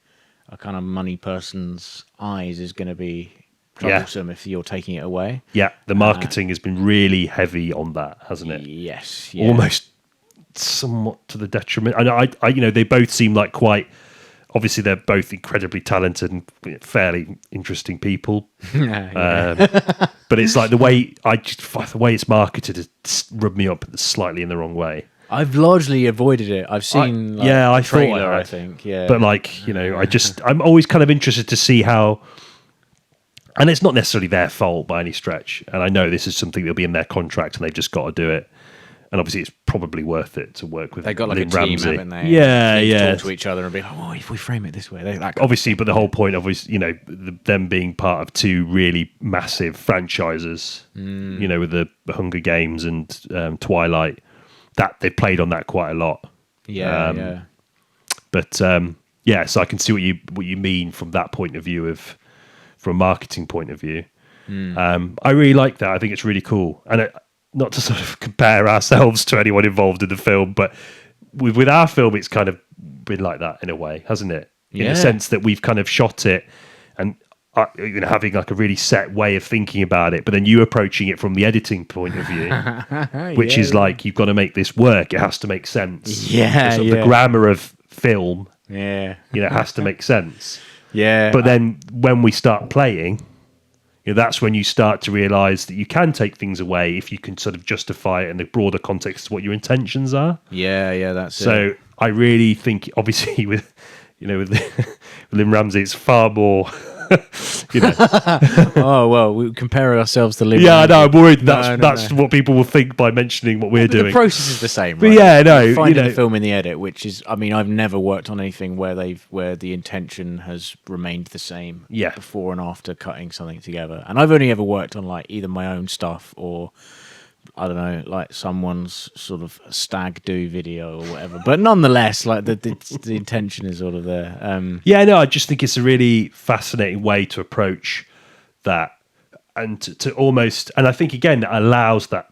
a kind of money person's eyes is going to be troublesome if you're taking it away.
Yeah, the marketing has been really heavy on that, hasn't it?
Yes, yeah.
Almost somewhat to the detriment. And I they both seem like quite. Obviously, they're both incredibly talented and fairly interesting people. But it's like the way it's marketed has rubbed me up slightly in the wrong way.
I've largely avoided it. I've seen
I
trailer,
thought I
I
had.
think. Yeah,
But I'm always kind of interested to see how. And it's not necessarily their fault by any stretch. And I know this is something that'll be in their contract, and they've just got to do it. And obviously, it's probably worth it to work with.
they got like
Lynne
a team,
Ramsay.
haven't they?
Yeah.
Talk to each other and be like, "Oh, if we frame it this way, that
Obviously, but the whole point of them being part of two really massive franchises, with the Hunger Games and Twilight, that they played on that quite a lot.
yeah.
But so I can see what you mean from that point of view from a marketing point of view. I really like that. I think it's really cool, and not to sort of compare ourselves to anyone involved in the film, but with our film, it's kind of been like that in a way, hasn't it? In the sense that we've kind of shot it and having like a really set way of thinking about it, but then you approaching it from the editing point of view, which is like, you've got to make this work. It has to make sense. The grammar of film, has to make sense.
Yeah.
But then when we start playing, that's when you start to realise that you can take things away if you can sort of justify it in the broader context of what your intentions are.
Yeah, that's it.
So I really think, obviously, with Lynne Ramsay, it's far more.
Oh well, we compare ourselves to Lynne.
Yeah, I know. I'm worried
No.
that's what people will think by mentioning what we're doing.
The process is the same,
But
right?
yeah, no,
You're finding the film in the edit, which is, I mean, I've never worked on anything where the intention has remained the same.
Yeah.
Before and after cutting something together, and I've only ever worked on like either my own stuff or, I don't know, like someone's sort of stag do video or whatever. But nonetheless, like the intention is sort of there.
I just think it's a really fascinating way to approach that, and to almost, and I think again that allows that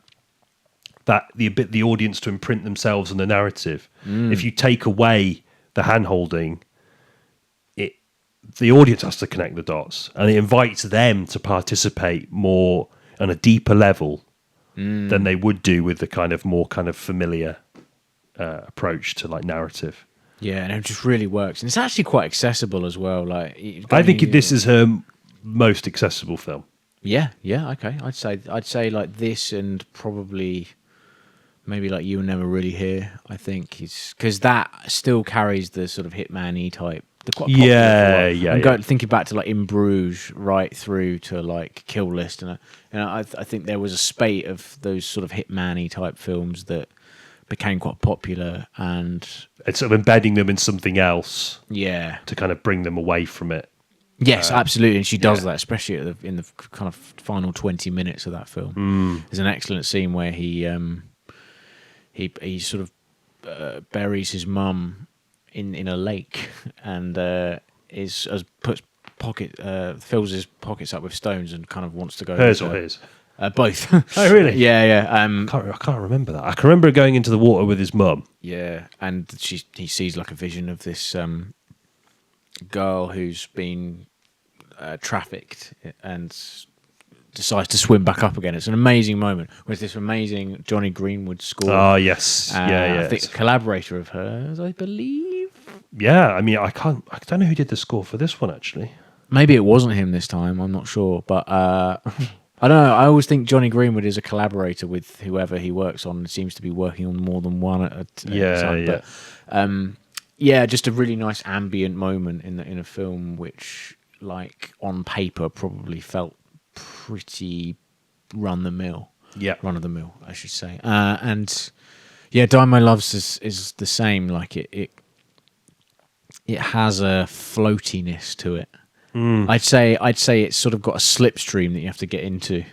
the audience to imprint themselves on the narrative. If you take away the hand holding, the audience has to connect the dots, and it invites them to participate more on a deeper level than they would do with the kind of familiar approach to like narrative.
Yeah, and it just really works, and it's actually quite accessible as well. Like,
I think this is her most accessible film.
Yeah, okay. I'd say like this, and probably maybe like You Were Never Really Here. I think is because that still carries the sort of Hitman-y type. The quite popular thinking back to like In Bruges, right through to like Kill List, and I think there was a spate of those sort of Hitman-y type films that became quite popular, and
it's sort of embedding them in something else.
Yeah,
to kind of bring them away from it.
Yes, absolutely, and she does that, especially in the kind of final 20 minutes of that film. There's an excellent scene where he sort of buries his mum in a lake, and fills his pockets up with stones, and kind of wants to go.
Hers or his?
Both.
Oh, really?
Yeah.
I can't remember that. I can remember going into the water with his mum.
Yeah, and he sees like a vision of this girl who's been trafficked and decides to swim back up again. It's an amazing moment with this amazing Johnny Greenwood score.
Oh yes,
I think a collaborator of hers, I believe.
Yeah, I mean, I don't know who did the score for this one actually.
Maybe it wasn't him this time. I'm not sure, but I don't know. I always think Johnny Greenwood is a collaborator with whoever he works on. And seems to be working on more than one at a time. But, just a really nice ambient moment in a film, which, like on paper, probably felt pretty run of the mill, I should say. And yeah, diemylove is the same. Like it has a floatiness to it. I'd say it's sort of got a slipstream that you have to get into.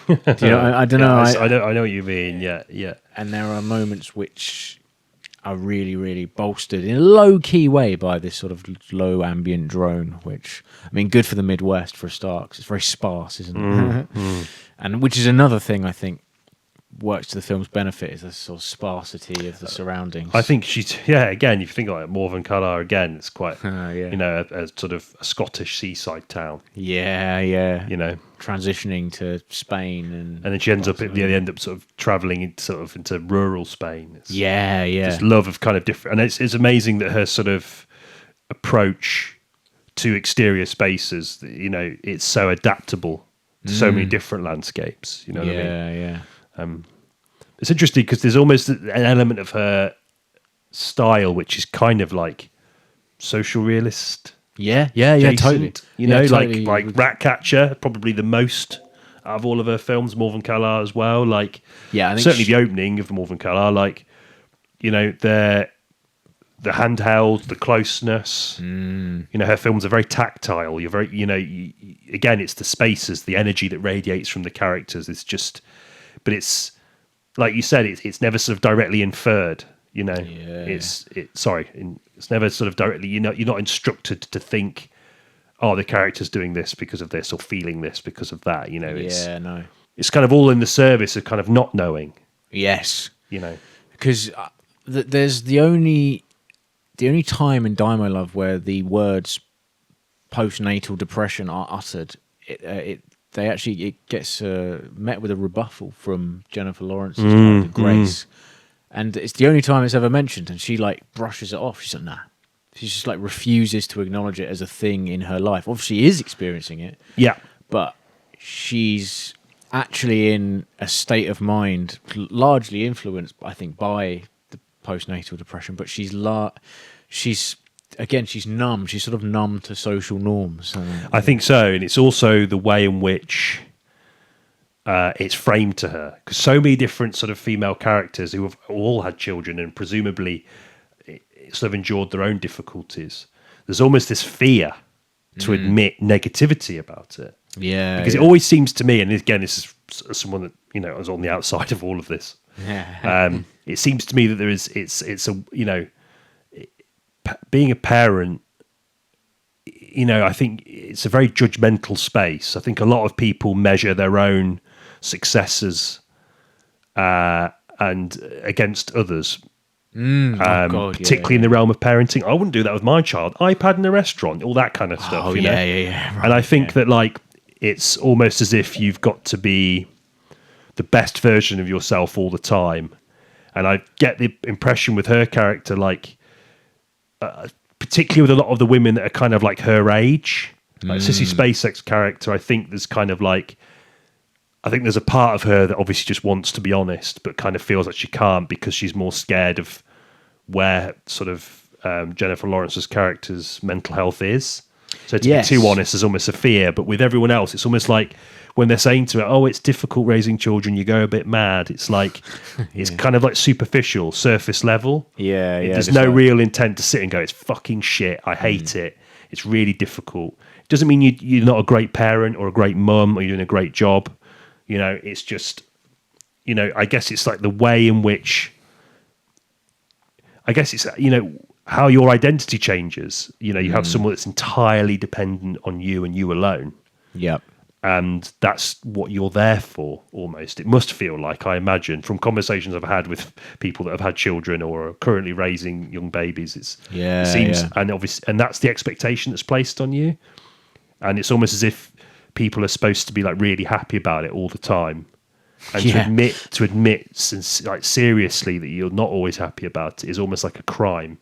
Do you know, I don't know.
I know what you mean. Yeah.
And there are moments which are really, really bolstered in a low-key way by this sort of low ambient drone, which, I mean, good for the Midwest for a start, 'cause it's very sparse, isn't it? And which is another thing I think works to the film's benefit, is the sort of sparsity of the surroundings.
I think again, if you think like morverncallar, again, it's quite, a sort of a Scottish seaside town.
Yeah. Transitioning to Spain, and
then she ends up sort of traveling into rural Spain. It's this love of kind of different, and it's amazing that her sort of approach to exterior spaces, it's so adaptable to so many different landscapes. You know what I mean? It's interesting because there's almost an element of her style which is kind of like social realist.
Totally.
Totally. Like Ratcatcher, probably the most out of all of her films. Morverncallar as well. I think certainly the opening of Morverncallar. The handheld, the closeness. Her films are very tactile. You're very, again, it's the spaces, the energy that radiates from the characters. It's just, but it's like you said, it's never sort of directly inferred. It's never sort of directly. You're not instructed to think, oh, the character's doing this because of this or feeling this because of that. It's kind of all in the service of kind of not knowing.
Yes, because there's the only time in diemylove where the words postnatal depression are uttered. It gets met with a rebuttal from Jennifer Lawrence's character, Grace. And it's the only time it's ever mentioned, and she like brushes it off. She's like, nah. She just like refuses to acknowledge it as a thing in her life. Obviously, she is experiencing it.
Yeah.
But she's actually in a state of mind largely influenced, I think, by the postnatal depression. But she's numb. She's sort of numb to social norms.
I think so, and it's also the way in which it's framed to her, because so many different sort of female characters who have all had children and presumably sort of endured their own difficulties. There's almost this fear to admit negativity about it.
Yeah,
because it always seems to me, and again, this is someone that is on the outside of all of this. It seems to me that there is being a parent. I think it's a very judgmental space. I think a lot of people measure their own successes and against others, particularly in the realm of parenting. I wouldn't do that with my child. iPad in a restaurant, all that kind of stuff.
Right,
and I think that it's almost as if you've got to be the best version of yourself all the time. And I get the impression with her character, particularly with a lot of the women that are kind of like her age, like Sissy Spacek's character, I think there's kind of I think there's a part of her that obviously just wants to be honest, but kind of feels like she can't because she's more scared of where sort of Jennifer Lawrence's character's mental health is. So to be too honest is almost a fear, but with everyone else, it's almost like when they're saying to her, oh, it's difficult raising children, you go a bit mad. It's like, it's kind of like superficial, surface level. There's no real intent to sit and go, it's fucking shit, I hate it. It's really difficult. It doesn't mean you're not a great parent or a great mum or you're doing a great job. It's just, I guess it's like the way in which, I guess it's, how your identity changes. You have someone that's entirely dependent on you and you alone.
Yep.
And that's what you're there for, almost. It must feel like, I imagine, from conversations I've had with people that have had children or are currently raising young babies, it seems, and obviously, and that's the expectation that's placed on you. And it's almost as if people are supposed to be like really happy about it all the time, and
Yeah.
to admit like seriously that you're not always happy about it is almost like a crime.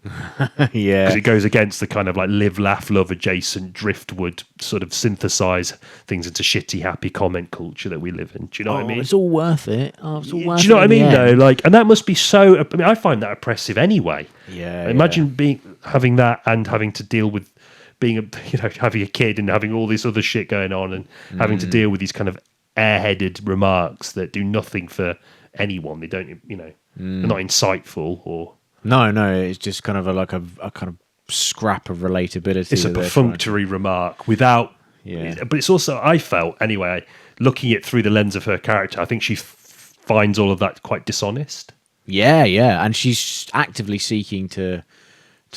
Yeah.
Because it goes against the kind of like live, laugh, love adjacent driftwood sort of synthesize things into shitty, happy comment culture that we live in. Do you know what I mean?
It's all worth it. Oh, it's all worth it.
Do you know what I
in the
mean? Though,
end.
like, and that must be so. I mean, I find that oppressive anyway.
Yeah.
Imagine having that and having to deal with having a kid and having all this other shit going on and having to deal with these kind of airheaded remarks that do nothing for anyone. They don't, they're not insightful or.
No, it's just kind of a kind of scrap of relatability.
It's a
that they're
perfunctory remark without.
Yeah.
But it's also, I felt anyway, looking it through the lens of her character, I think she finds all of that quite dishonest.
Yeah, and she's actively seeking to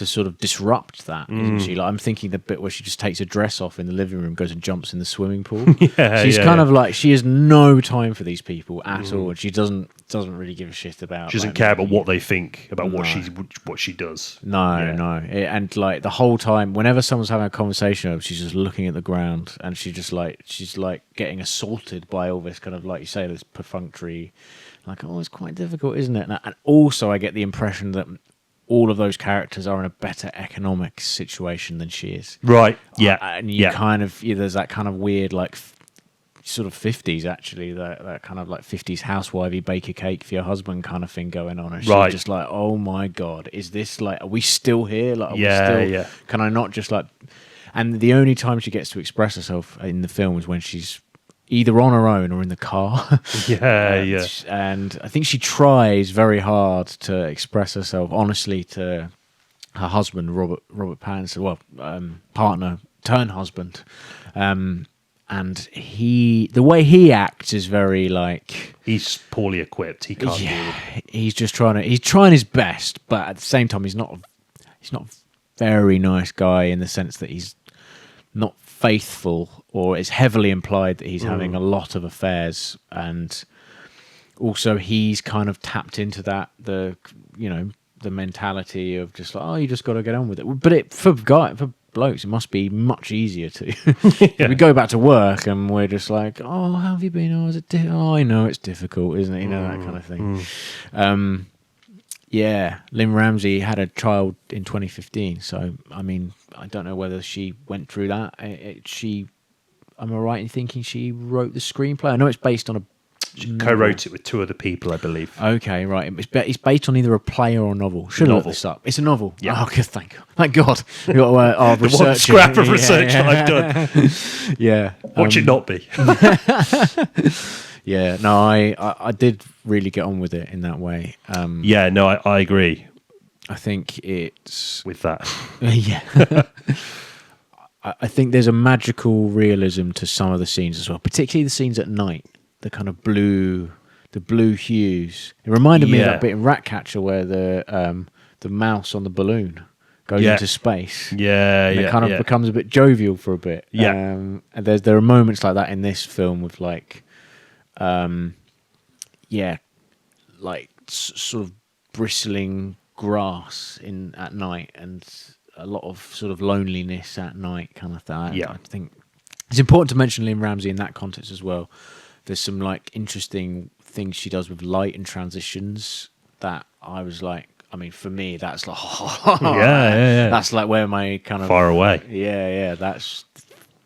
sort of disrupt that, isn't she? Like, I'm thinking the bit where she just takes her dress off in the living room, goes and jumps in the swimming pool. She's kind of like, she has no time for these people at all. She doesn't really give a shit about.
She doesn't care about what they think about what she does.
No. And like the whole time, whenever someone's having a conversation with her, she's just looking at the ground, and she's like getting assaulted by all this kind of, like you say, this perfunctory, like, oh, it's quite difficult, isn't it? And also, I get the impression that all of those characters are in a better economic situation than she is.
Right. Yeah.
And you kind of, there's that kind of weird, like, sort of 50s, actually, that kind of like 50s housewifey bake a cake for your husband kind of thing going on. And she's just like, oh my God, is this like, are we still here? Like, are we still, can I not just like, and the only time she gets to express herself in the film is when she's either on her own or in the car. And I think she tries very hard to express herself honestly to her husband, Robert Pattinson, partner turned husband. And the way he acts is very like,
he's poorly equipped. He can't deal with it.
He's trying his best, but at the same time he's not a very nice guy in the sense that he's not faithful, or it's heavily implied that he's having a lot of affairs, and also he's kind of tapped into that the mentality of just like, oh, you just got to get on with it. But for blokes, it must be much easier to. We go back to work and we're just like, oh, how have you been? Oh, is it? I know it's difficult, isn't it? That kind of thing. Lynne Ramsay had a child in 2015, so I mean, I don't know whether she went through that. Am I right in thinking she wrote the screenplay? I know it's based on a.
She co-wrote it with two other people, I believe.
Okay, right. It's based on either a play or a novel. Should have looked this up. It's a novel.
Yeah.
Oh, good. Thank God. We got our
the
research.
one scrap of research that I've done.
Yeah.
Watch it not be.
Yeah. No, I did really get on with it in that way.
I agree.
I think it's
with that.
Yeah. I think there's a magical realism to some of the scenes as well, particularly the scenes at night. The kind of blue hues. It reminded me of that bit in Ratcatcher where the mouse on the balloon goes into space.
And
it kind of becomes a bit jovial for a bit.
Yeah.
And there are moments like that in this film with like, like sort of bristling grass at night and a lot of sort of loneliness at night kind of thing.
Yeah.
I think it's important to mention Lynne Ramsay in that context as well. There's some like interesting things she does with light and transitions that I was like, I mean, for me, that's like, that's like where my kind of
far away.
Yeah, that's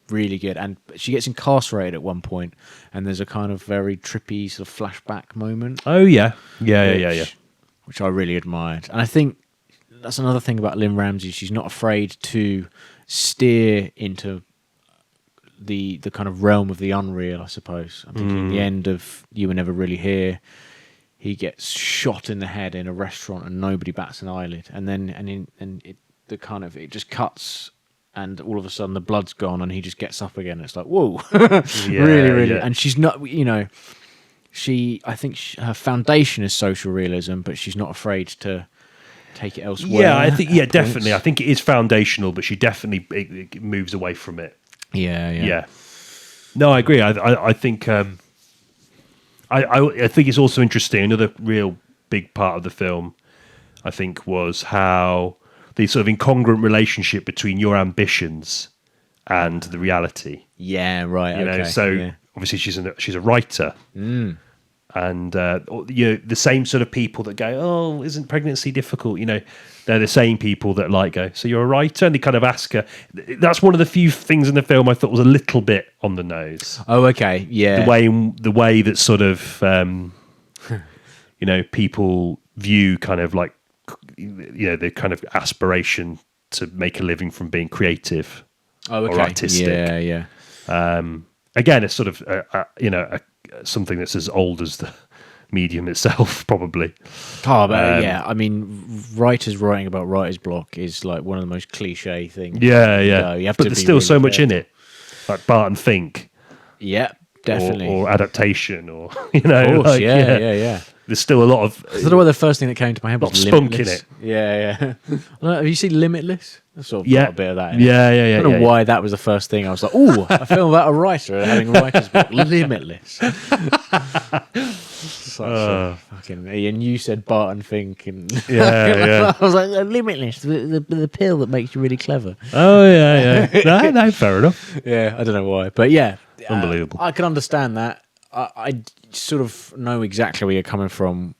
really good. And she gets incarcerated at one point, and there's a kind of very trippy sort of flashback moment.
Oh yeah,
which I really admired. And I think that's another thing about Lynne Ramsay. She's not afraid to steer into the kind of realm of the unreal, I suppose. I'm thinking the end of You Were Never Really Here, he gets shot in the head in a restaurant and nobody bats an eyelid, and then it just cuts, and all of a sudden the blood's gone and he just gets up again. It's like, whoa. Really. And she's not, I think her foundation is social realism, but she's not afraid to take it elsewhere.
Yeah, I think definitely. I think it is foundational, but she definitely it moves away from it.
Yeah.
No, I agree. I think I think it's also interesting. Another real big part of the film, I think, was how the sort of incongruent relationship between your ambitions and the reality.
Yeah, right.
You know, so obviously she's a writer, and the same sort of people that go, "Oh, isn't pregnancy difficult?" You know, they're the same people that like go, "So you're a writer?" And they kind of ask her. That's one of the few things in the film I thought was a little bit on the nose.
Oh, okay, yeah.
The way that sort of people view kind of like the kind of aspiration to make a living from being creative or artistic.
Yeah.
Again, it's sort of something that's as old as the medium itself, probably.
Oh, but I mean, writers writing about writer's block is like one of the most cliche things.
Yeah.
You have
but
to
there's
be
still
really
so much in
careful.
it, like Barton Fink.
Yeah, definitely.
Or adaptation, or
Of course, yeah.
There's still a lot of.
I don't know why the first thing that came to my head was
spunk in
Limitless.
it.
Yeah. Have you seen Limitless? I've sort of got a bit of that in it.
Yeah.
I don't know why that was the first thing. I was like, "Ooh, a film about a writer and having writer's block, Limitless." Fucking. And you said Barton Fink, and
Yeah.
I was like, "Limitless, the pill that makes you really clever."
Oh yeah. No, fair enough.
Yeah, I don't know why, but yeah,
Unbelievable.
I can understand that. I sort of know exactly where you're coming from.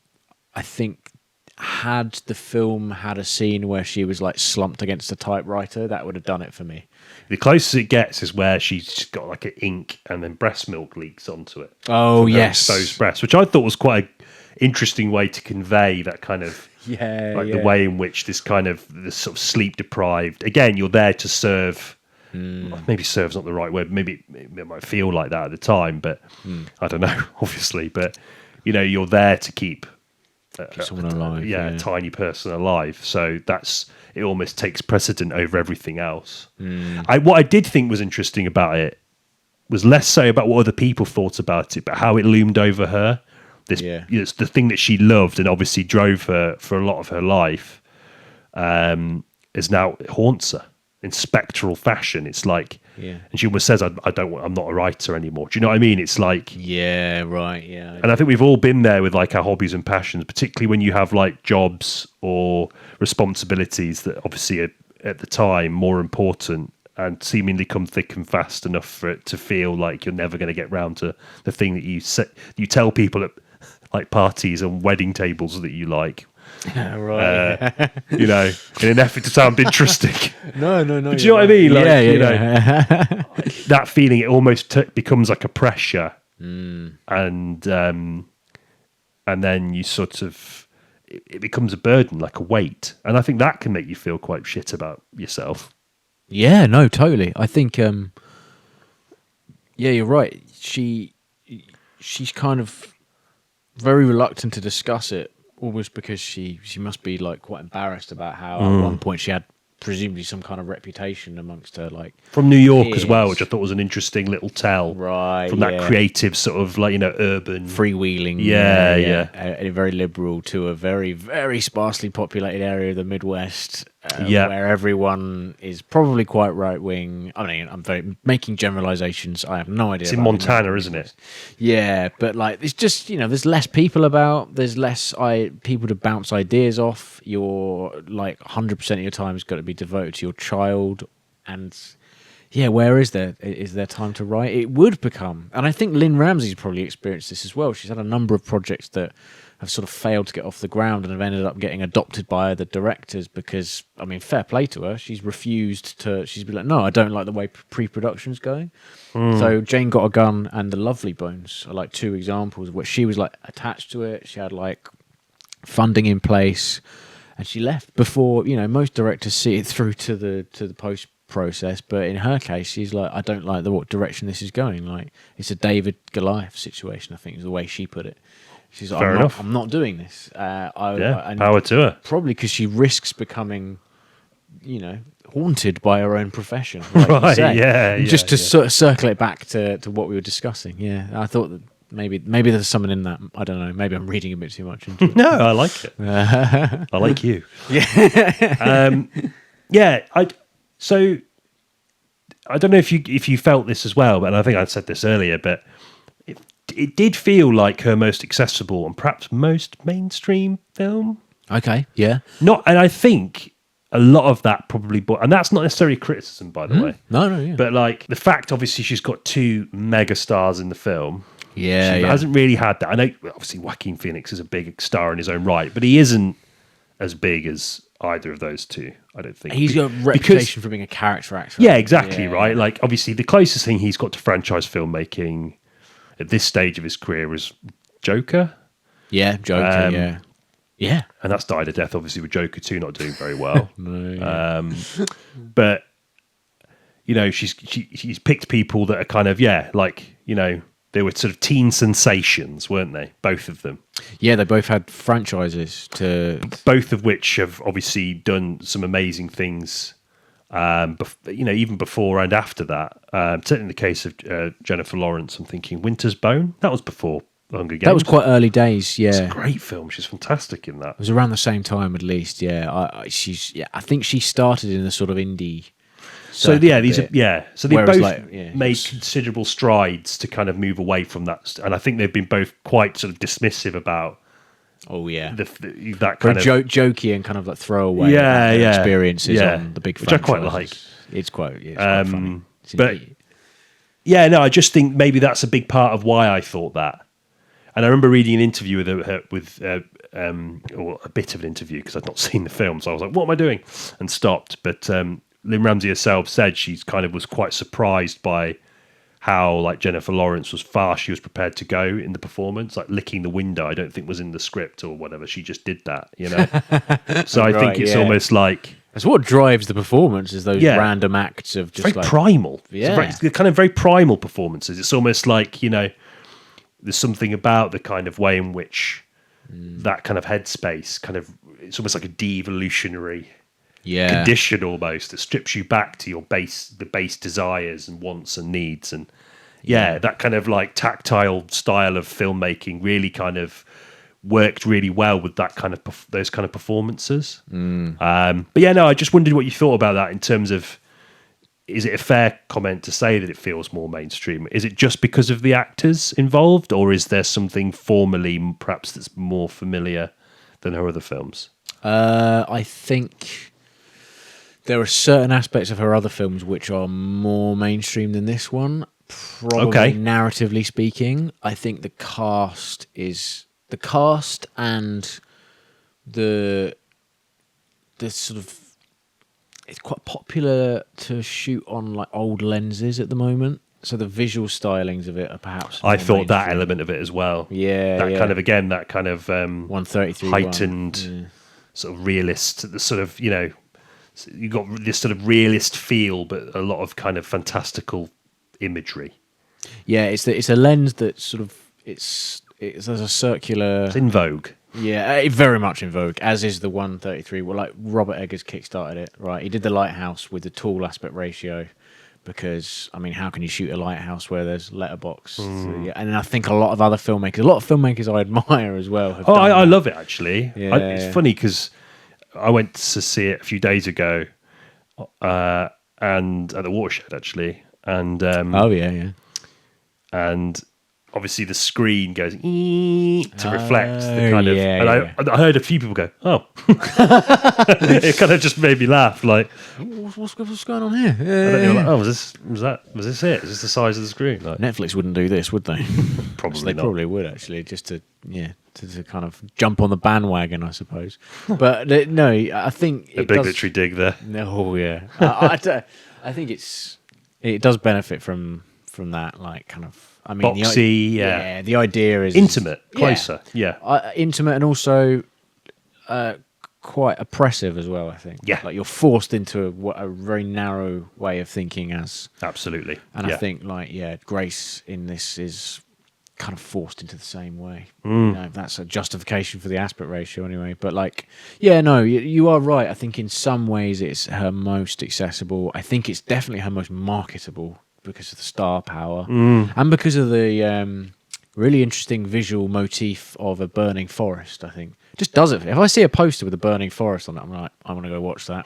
I think had the film had a scene where she was like slumped against a typewriter, that would have done it for me.
The closest it gets is where she's got like an ink and then breast milk leaks onto it.
Oh,
from her
yes.
exposed breast, which I thought was quite an interesting way to convey that kind of the way in which this kind of this sort of sleep deprived. Again, you're there to serve. Maybe serve's not the right word. Maybe it might feel like that at the time, but I don't know. Obviously, but you're there to keep
someone alive.
a tiny person alive. So it almost takes precedent over everything else. What I did think was interesting about it was less so about what other people thought about it, but how it loomed over her. It's the thing that she loved and obviously drove her for a lot of her life. Is now it haunts her in spectral fashion. It's like, and she almost says, I'm not a writer anymore. Do you know what I mean? It's like,
yeah, right, yeah.
And I think we've all been there with like our hobbies and passions, particularly when you have like jobs or responsibilities that obviously are at the time more important and seemingly come thick and fast enough for it to feel like you're never going to get round to the thing that you tell people at like parties and wedding tables that you like.
Right.
In an effort to sound interesting.
No.
But do you know what I mean? Like,
yeah.
That feeling, it almost becomes like a pressure, and then you sort of it becomes a burden, like a weight, and I think that can make you feel quite shit about yourself.
Yeah, no, totally. I think, you're right. She's kind of very reluctant to discuss it. Almost because she must be like quite embarrassed about how at one point she had presumably some kind of reputation amongst her like
from New York
peers.
as well, which I thought was an interesting little tell.
Right,
from that creative sort of like urban
freewheeling, a very liberal to a very very sparsely populated area of the Midwest, where everyone is probably quite right wing. I mean, I'm very making generalizations. I have no idea.
It's in Montana, isn't it?
Yeah, but like it's just there's less people about. There's less people to bounce ideas off. You're like 100% of your time has got to be devoted to your child, and where is there time to write? It would become, and I think Lynne Ramsay's probably experienced this as well. She's had a number of projects that have sort of failed to get off the ground and have ended up getting adopted by the directors because, I mean, fair play to her. She's refused to, she's been like, no, I don't like the way pre-production's going. So Jane Got a Gun and The Lovely Bones are like two examples where she was like attached to it. She had like funding in place and she left before, most directors see it through to the post process, but in her case she's like, I don't like what direction this is going. Like it's a David Goliath situation, I think is the way she put it. She's like, I'm not doing this.
Power to her.
Probably because she risks becoming, haunted by her own profession. Like
right,
Just to circle it back to what we were discussing. Yeah, I thought that maybe there's something in that. I don't know. Maybe I'm reading a bit too much into it.
No, I like it. I like you. So I don't know if you felt this as well, but I think I said this earlier, but it did feel like her most accessible and perhaps most mainstream film.
Okay, yeah.
And I think a lot of that probably, and that's not necessarily criticism, by the way.
No, yeah.
But like the fact, obviously, she's got two mega stars in the film.
Yeah,
She hasn't really had that. I know, obviously, Joaquin Phoenix is a big star in his own right, but he isn't as big as either of those two, I don't think.
He's got a reputation for being a character actor.
Yeah, exactly,
Yeah.
right? Like, obviously, the closest thing he's got to franchise filmmaking at this stage of his career is Joker.
Yeah, Joker, yeah.
And that's died a death, obviously, with Joker 2 not doing very well.
No,
But, you know, she's picked people that are kind of, like, you know, they were sort of teen sensations, weren't they? Both of them.
Yeah, they both had franchises
Both of which have obviously done some amazing things, you know, even before and after that. Certainly in the case of Jennifer Lawrence, I'm thinking Winter's Bone. That was before Hunger Games.
That was quite early days, yeah.
It's a great film. She's fantastic in that.
It was around the same time, at least, yeah. I think she started in the sort of indie.
So yeah, So they
Whereas,
both made considerable strides to kind of move away from that, and I think they've been both quite sort of dismissive about.
Oh yeah,
that kind of
jokey and kind of like throwaway. Experiences on the big,
which I quite like.
It's quite funny.
But yeah, no, I just think maybe that's a big part of why I thought that. And I remember reading an interview with or a bit of an interview because I'd not seen the film, so I was like, "What am I doing?" and stopped. But Lynne Ramsay herself said she's kind of was quite surprised by how like Jennifer Lawrence was fast she was prepared to go in the performance, like licking the window. I don't think was in the script or whatever. She just did that, you know. So I think it's almost like
that's what drives the performance is those random acts of just
very primal.
Yeah,
it's kind of very primal performances. It's almost like, you know, there's something about the kind of way in which that kind of headspace kind of it's almost like a de-evolutionary condition almost that strips you back to your the base desires and wants and needs, and that kind of like tactile style of filmmaking really kind of worked really well with that kind of those kind of performances. But yeah, no, I just wondered what you thought about that in terms of, is it a fair comment to say that it feels more mainstream? Is it just because of the actors involved, or is there something formally perhaps that's more familiar than her other films?
I think there are certain aspects of her other films which are more mainstream than this one. Probably narratively speaking, I think the cast and the sort of, it's quite popular to shoot on like old lenses at the moment. So the visual stylings of it are perhaps.
I thought that element of it as well.
Yeah,
kind of again that kind of
133
heightened sort of realist, the sort of, you know, you got this sort of realist feel, but a lot of kind of fantastical imagery.
Yeah, it's a lens that sort of it's there's a circular.
It's in vogue.
Yeah, very much in vogue, as is the 133. Well, like Robert Eggers kickstarted it, right? He did The Lighthouse with the tall aspect ratio because, I mean, how can you shoot a lighthouse where there's letterbox? So, and I think a lot of filmmakers I admire as well have done
I
that.
love it, actually.
Yeah,
it's funny because I went to see it a few days ago and at the Watershed, actually. And and obviously the screen goes to reflect the kind of, and I heard a few people go, "Oh," it kind of just made me laugh. Like,
what's going on here?
and then you're like, "Oh, was this it? Is this the size of the screen?" Like,
Netflix wouldn't do this, would they?
probably
They
not.
probably would actually, just to kind of jump on the bandwagon, I suppose. But no, I think
A bigotry dig there.
No, yeah, I think it does benefit from that, like kind of. I mean,
Boxy,
the idea is
intimate, closer,
intimate, and also quite oppressive as well. I think, like you're forced into a very narrow way of thinking,
absolutely,
and I think Grace in this is kind of forced into the same way. You know, that's a justification for the aspect ratio, anyway. But you are right. I think in some ways it's her most accessible. I think it's definitely her most marketable, because of the star power and because of the really interesting visual motif of a burning forest. I think Just does it. If I see a poster with a burning forest on it, I'm like, I'm going to go watch that.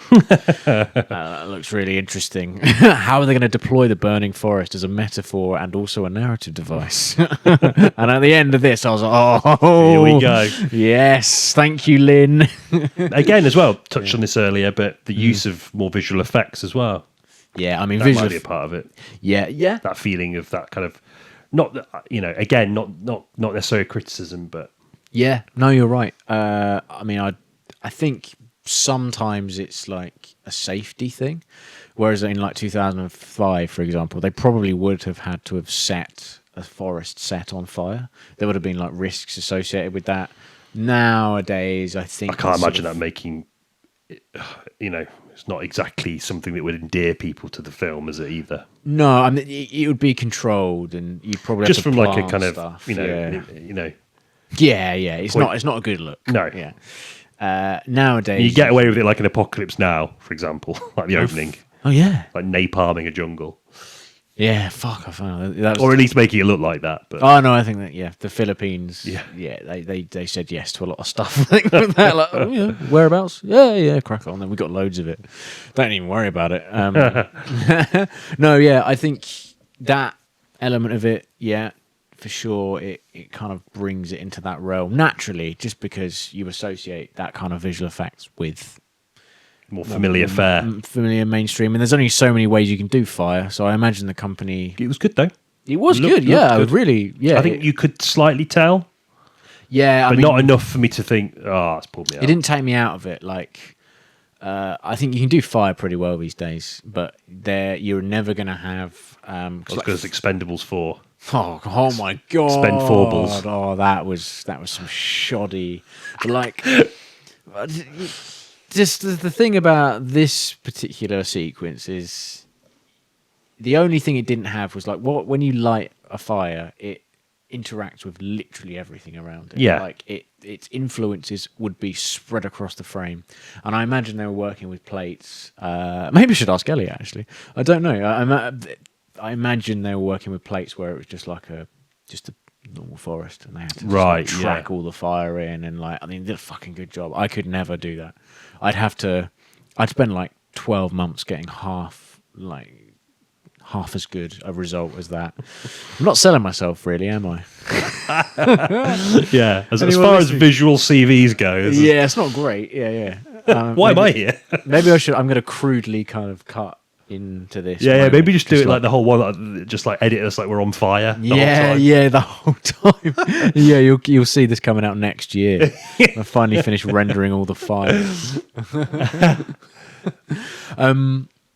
That looks really interesting. How are they going to deploy the burning forest as a metaphor and also a narrative device? And at the end of this, I was like, oh,
Here we go.
Yes, thank you, Lynn.
Again, as well, touched on this earlier, but the use of more visual effects as well.
Yeah, I mean,
That might be a part of it.
Yeah.
That feeling of that kind of, not that, again, not necessarily criticism, but
Yeah, no, you're right. I mean, I think sometimes it's like a safety thing, whereas in like 2005, for example, they probably would have had to have set a forest set on fire. There would have been like risks associated with that. Nowadays, I think
I can't imagine that making, it's not exactly something that would endear people to the film, is it either?
No, I mean it would be controlled, and you probably
Just
have to
from like a
plant
kind of,
stuff. Yeah, it's not a good look.
No.
Yeah. Nowadays,
You get away with it like an Apocalypse Now, for example, like the opening,
Oh yeah,
like napalming a jungle,
yeah. Fuck, I found that was.
or at least making it look like that. But
Oh no, I think that the Philippines.
Yeah.
They said yes to a lot of stuff. I think with that, like, oh, yeah, whereabouts? Yeah, crack on. Then we got loads of it. Don't even worry about it. No, yeah, I think that element of it, yeah, for sure, it kind of brings it into that realm naturally, just because you associate that kind of visual effects with
more familiar fare.
familiar mainstream, and there's only so many ways you can do fire. So I imagine the company.
It was good though.
It was
Looked
good, yeah.
good.
Really, yeah.
I think you could slightly tell,
yeah,
but not enough for me to think, it's pulled me out.
It didn't take me out of it. Like, I think you can do fire pretty well these days, but you're never going to have.
Because Expendables 4.
Oh my god!
Spend 4 balls.
Oh, that was some shoddy. But like, just the thing about this particular sequence is the only thing it didn't have was like when you light a fire, it interacts with literally everything around it.
Yeah.
Like its influences would be spread across the frame. And I imagine they were working with plates. Maybe I should ask Elliot, actually. I don't know. I imagine they were working with plates where it was just like just a normal forest, and they had to just track all the fire in, and like, I mean, they did a fucking good job. I could never do that. I'd spend like 12 months getting half as good a result as that. I'm not selling myself, really, am I?
Yeah, as far as visual CVs go.
Yeah, it's not great. Yeah.
Why am I here?
Maybe I should. I'm going to crudely kind of cut into this.
Yeah, maybe just do it like the whole one, just like edit us like we're on fire.
The whole time. Yeah, you'll see this coming out next year. I finally finished rendering all the files.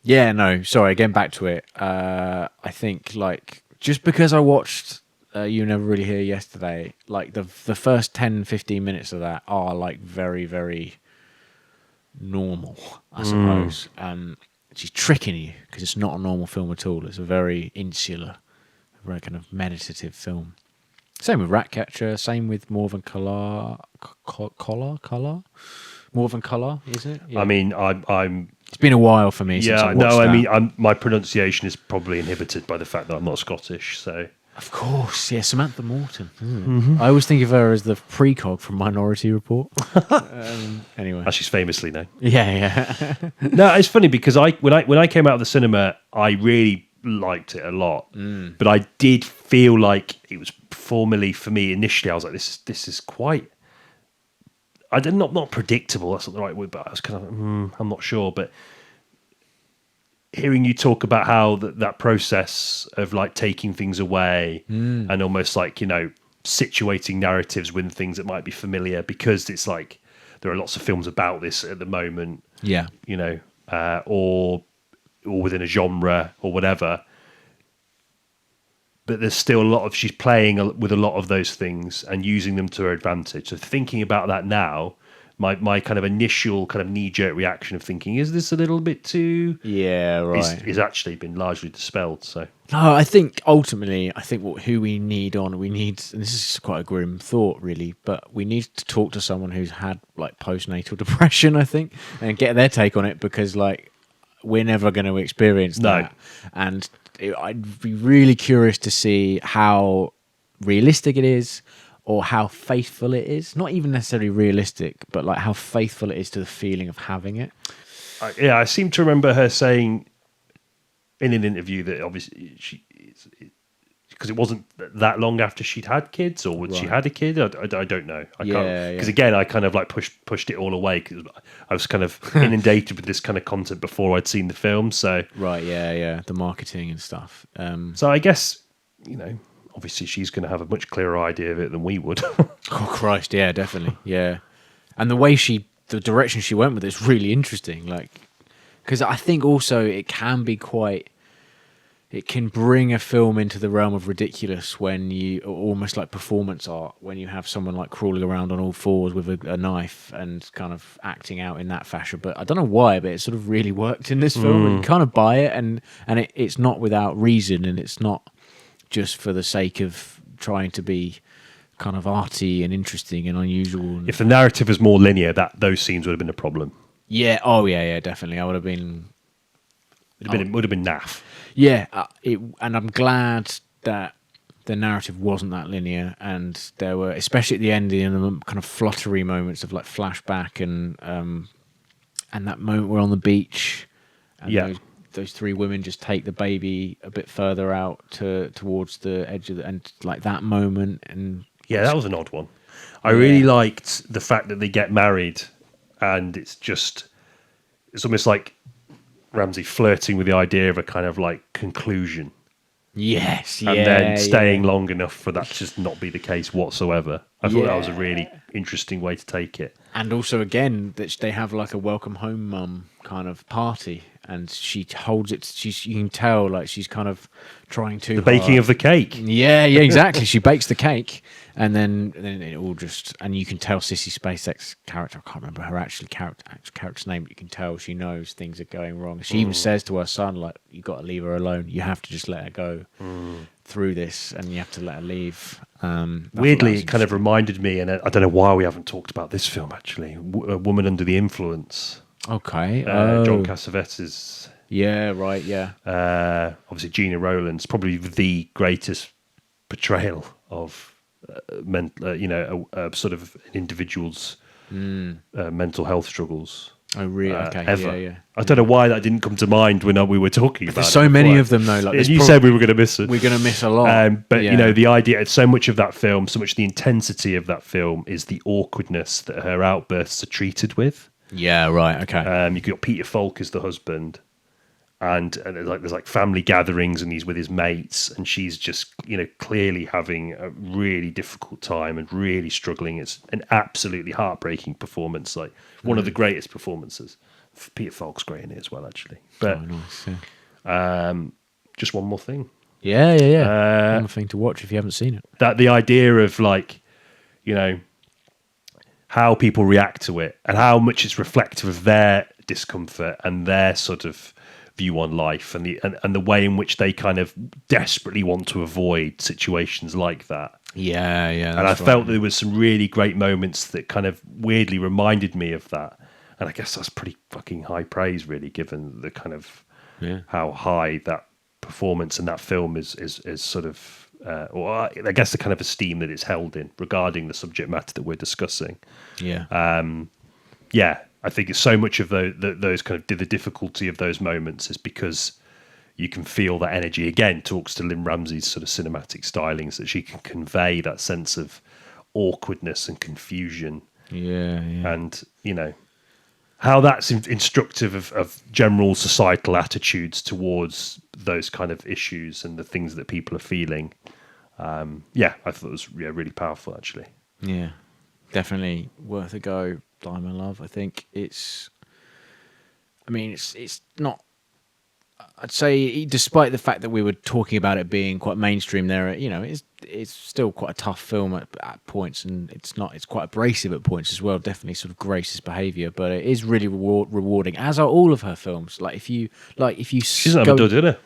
Yeah, no, sorry, again back to it. I think like just because I watched You Were Never Really Here yesterday, like the first 10-15 minutes of that are like very, very normal, I suppose. She's tricking you because it's not a normal film at all. It's a very insular, very kind of meditative film. Same with Ratcatcher. Same with morverncallar. Morverncallar, isn't it? Yeah.
I mean, I'm.
It's been a while for me. Since I watched that.
I mean, my pronunciation is probably inhibited by the fact that I'm not Scottish. So,
of course, yeah, Samantha Morton. Mm-hmm. I always think of her as the precog from Minority Report. Anyway,
as she's famously known.
Yeah.
No, it's funny because when I came out of the cinema, I really liked it a lot, but I did feel like it was formally for me initially. I was like, this is quite. Not predictable. That's not the right word, but I was kind of I'm not sure. But hearing you talk about how that process of like taking things away and almost like situating narratives with things that might be familiar, because it's like there are lots of films about this at the moment.
Yeah,
or within a genre or whatever. But there's still a lot of, she's playing with a lot of those things and using them to her advantage. So thinking about that now, my kind of initial kind of knee-jerk reaction of thinking, is this a little bit too...
Yeah, right.
Is actually been largely dispelled. So
no, I think ultimately, who we need, and this is quite a grim thought really, but we need to talk to someone who's had like postnatal depression, I think, and get their take on it, because like we're never going to experience that. And I'd be really curious to see how realistic it is, or how faithful it is. Not even necessarily realistic, but like how faithful it is to the feeling of having it.
I seem to remember her saying in an interview that obviously because it wasn't that long after she'd had kids, or she had a kid. I don't know. I can't, because again, I kind of like pushed it all away because I was kind of inundated with this kind of content before I'd seen the film. So
the marketing and stuff.
So I guess, obviously she's going to have a much clearer idea of it than we would.
Oh Christ, yeah, definitely, yeah. And the direction she went with it's really interesting. Like, because I think also it can bring a film into the realm of ridiculous when you almost like performance art, when you have someone like crawling around on all fours with a knife and kind of acting out in that fashion. But I don't know why, but it sort of really worked in this film, and you kind of buy it, and it's not without reason, and it's not just for the sake of trying to be kind of arty and interesting and unusual.
If the narrative was more linear, those scenes would have been a problem.
Yeah. Oh yeah, definitely. I would have been.
It would have been naff.
Yeah, and I'm glad that the narrative wasn't that linear, and there were, especially at the end, the kind of fluttery moments of like flashback and that moment we're on the beach, and those three women just take the baby a bit further out towards the edge of and like that moment, and
that was an odd one. I really liked the fact that they get married, and it's almost like Ramsay flirting with the idea of a kind of like conclusion.
Yes,
and then staying long enough for that to just not be the case whatsoever. I thought that was a really interesting way to take it.
And also, again, that they have like a welcome home mum kind of party, and she holds it. You can tell like she's kind of trying to
the baking of the cake.
Yeah, exactly. She bakes the cake, and then it all just, and you can tell Sissy Spacek's character. I can't remember her character's name, but you can tell she knows things are going wrong. She even says to her son, like, "You got to leave her alone. You have to just let her go through this, and you have to let her leave."
Weirdly, it kind of reminded me, and I don't know why we haven't talked about this film actually. A Woman Under the Influence.
Okay.
John Cassavetes.
Yeah, right, yeah.
Obviously, Gina Rowland's probably the greatest portrayal of sort of an individual's mental health struggles.
Oh, really? Okay,
ever.
yeah.
I don't know why that didn't come to mind when we were talking about it.
There's so many of them, though. Like,
and you said we were going to miss it.
We're going to miss a lot.
But, the idea, so much of that film, so much the intensity of that film is the awkwardness that her outbursts are treated with.
Yeah, right, okay.
You've got Peter Falk as the husband, and there's like family gatherings, and he's with his mates, and she's just clearly having a really difficult time and really struggling. It's an absolutely heartbreaking performance, like one of the greatest performances. Peter Falk's great in it as well, actually. But
nice, yeah.
Just one more thing.
Yeah. One more thing to watch if you haven't seen it.
That the idea of like, how people react to it and how much it's reflective of their discomfort and their sort of view on life, and the way in which they kind of desperately want to avoid situations like that.
Yeah.
And I felt there was some really great moments that kind of weirdly reminded me of that. And I guess that's pretty fucking high praise, really, given the kind of how high that performance in that film is sort of, or I guess the kind of esteem that it's held in regarding the subject matter that we're discussing.
Yeah.
I think it's so much of those kind of the difficulty of those moments is because you can feel that energy. Again, talks to Lynne Ramsay's sort of cinematic stylings, that she can convey that sense of awkwardness and confusion.
Yeah.
And, how that's instructive of general societal attitudes towards those kind of issues and the things that people are feeling. I thought it was really powerful, actually.
Yeah, definitely worth a go. diemylove. I think it's not. I'd say, despite the fact that we were talking about it being quite mainstream, it's still quite a tough film at points, and it's quite abrasive at points as well. Definitely sort of graces behaviour, but it is really rewarding, as are all of her films. She's
never done, did her?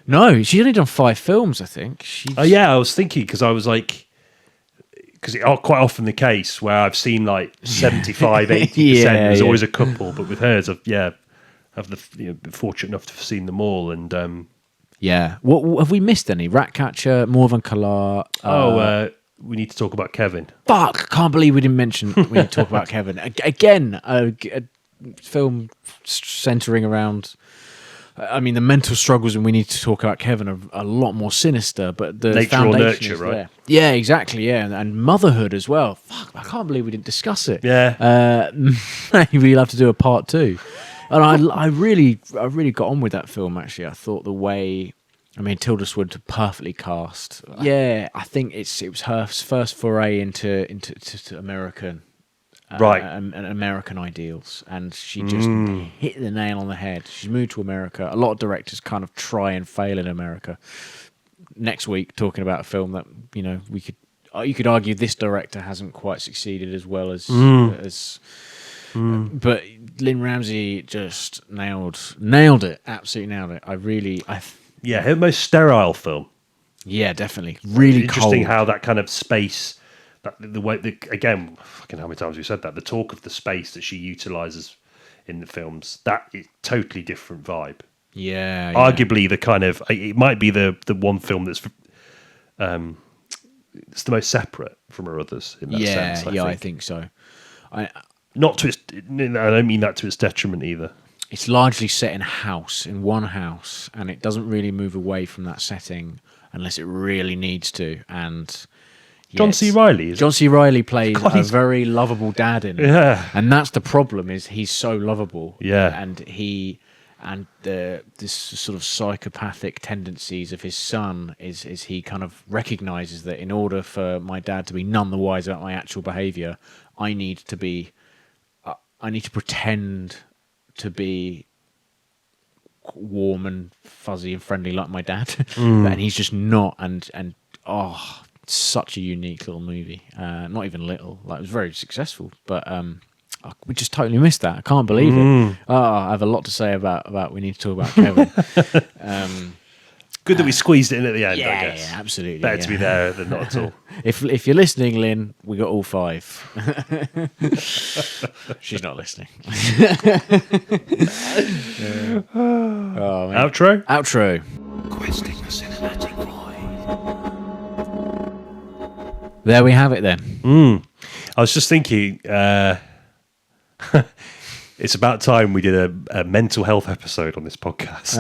No, she's only done 5 films, I think.
I was thinking, because I was like, because it's quite often the case where I've seen like 75, 80%. There's always a couple, but with hers, I've been fortunate enough to have seen them all, and
what have we missed? Any? Ratcatcher, morverncallar.
we need to talk about Kevin.
Fuck! Can't believe we didn't mention we need to talk about Kevin again. A film centering around. I mean, the mental struggles, and we need to talk about Kevin are a lot more sinister. But the
Nature or
foundation
nurture,
is
right?
there. Yeah, exactly. Yeah, and motherhood as well. Fuck! I can't believe we didn't discuss it.
Yeah.
Maybe we'll have to do a part 2. And I really got on with that film. Actually, I thought the way. I mean, Tilda Swinton perfectly cast. Yeah, I think it was her first foray into American,
Right.
and American ideals, and she just hit the nail on the head. She's moved to America. A lot of directors kind of try and fail in America. Next week, talking about a film that you could argue this director hasn't quite succeeded as well as But Lynne Ramsay just nailed it. Absolutely nailed it.
Yeah, her most sterile film.
Yeah, definitely. Really
interesting
cold.
how that kind of space, again, fucking how many times we said that, the talk of the space that she utilizes in the films, that is totally different vibe.
Yeah.
Arguably the kind of, it might be the one film that's it's the most separate from her others in that sense.
I think so.
Not to its, I don't mean that to its detriment either.
It's largely set in one house, and it doesn't really move away from that setting unless it really needs to. And
John C. Reilly.
John C. Reilly plays
God,
a very lovable dad in it.
Yeah.
And that's the problem, is he's so lovable.
Yeah.
And this sort of psychopathic tendencies of his son is he kind of recognizes that in order for my dad to be none the wiser about my actual behavior, I need to pretend to be warm and fuzzy and friendly like my dad, and he's just not. And such a unique little movie. Not even little, like it was very successful, but we just totally missed that. I can't believe it. I have a lot to say about we need to talk about Kevin.
Good that we squeezed it in at the end,
Yeah,
I guess.
yeah, absolutely.
Better to be there than not at all.
If you're listening, Lynn, we got all 5. She's not listening. Oh, man. Outro.
Questing the cinematic void.
There we have it then.
I was just thinking, it's about time we did a mental health episode on this podcast.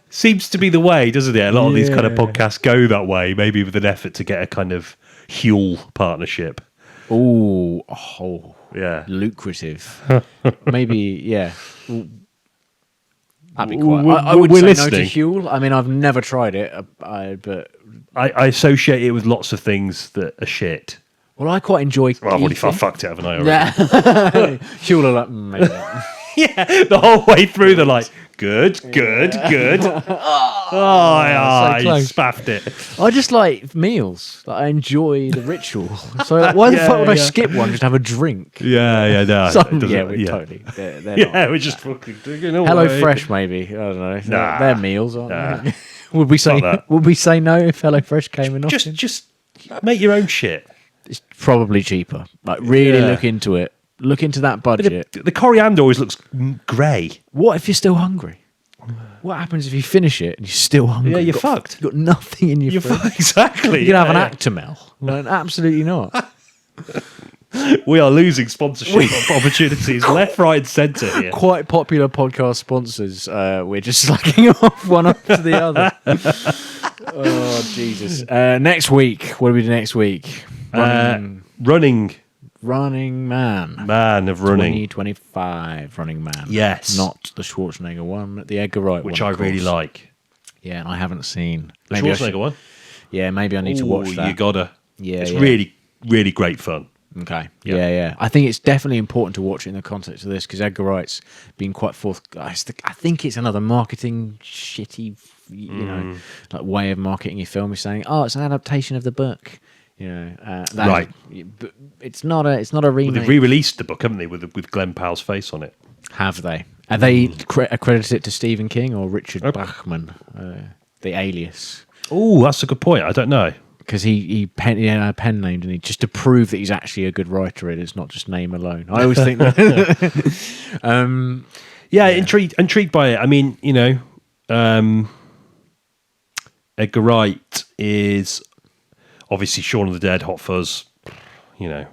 Seems to be the way, doesn't it? A lot of these kind of podcasts go that way, maybe with an effort to get a kind of Huel partnership.
Oh,
Yeah.
lucrative. Maybe, yeah. That'd be quite. I would
we're
say
listening.
no to Huel. I mean, I've never tried it, but
I associate it with lots of things that are shit.
well, I quite enjoy.
Well, I've already
eating.
fucked it, haven't I? Already?
Yeah, Huel are like maybe not.
Yeah, the whole way through they're like, good. Oh, yeah,
so
I
close.
spaffed it.
I just like meals. Like, I enjoy the ritual. So like, why the fuck would I skip one just to have a drink?
Yeah, no.
So,
it doesn't-
yeah, we're totally. They're
Yeah,
not.
we're just fucking digging away.
Hello Fresh, maybe. I don't know.
Nah.
They're meals, aren't
Nah.
they? Would we say?
that.
Would we say no if Hello Fresh came in?
Just make your own shit.
It's probably cheaper. Like really
Yeah.
look into it. Look into that budget.
The coriander always looks grey.
What if you're still hungry? What happens if you finish it and you're still hungry?
Yeah, you're
You've got-
fucked.
You've got nothing in your
You're
fridge.
exactly.
You can have
yeah.
an Actimel. No, absolutely not.
We are losing sponsorship opportunities left, right, and centre here.
Quite popular podcast sponsors. We're just slacking off one after the other. Oh, Jesus. Next week. What do we do next week?
Running
Running Man.
Man of Running,
2025 Running Man.
Yes.
Not the Schwarzenegger one, the Edgar Wright
which
one.
I
of
really
course.
like.
Yeah, and I haven't seen.
The
Maybe I
Schwarzenegger
should-
one.
Yeah, maybe I need to watch
Ooh,
that.
You gotta.
Yeah,
it's
yeah.
really, really great fun.
Okay.
Yeah.
Yeah. I think it's definitely important to watch it in the context of this because Edgar Wright's been quite I think it's another marketing shitty, like way of marketing your film. Is saying, oh, it's an adaptation of the book.
Right.
But it's not a
Well,
remake.
they've re-released the book, haven't they, with Glenn Powell's face on it?
Have they? Are they accredited it to Stephen King or Richard Bachman, the alias?
Oh, that's a good point. I don't know.
Because he pen named, and he just to prove that he's actually a good writer. It's not just name alone. I always think that.
Yeah, intrigued by it. I mean, Edgar Wright is obviously Shaun of the Dead, Hot Fuzz.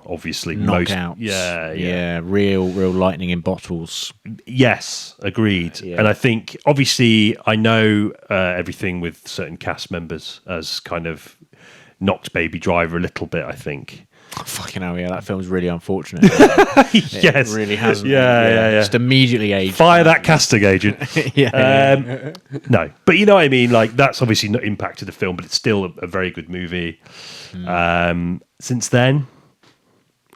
Obviously
Knockout.
Yeah.
Real lightning in bottles.
Yes, agreed.
Yeah.
And I think, obviously, I know everything with certain cast members has kind of knocked Baby Driver a little bit, I think.
Oh, fucking hell, yeah, that film's really unfortunate.
Yes.
It really hasn't.
Yeah.
Just immediately aged.
Fire that casting agent.
Yeah.
No, but you know what I mean? Like, that's obviously not impacted the film, but it's still a very good movie. Since then,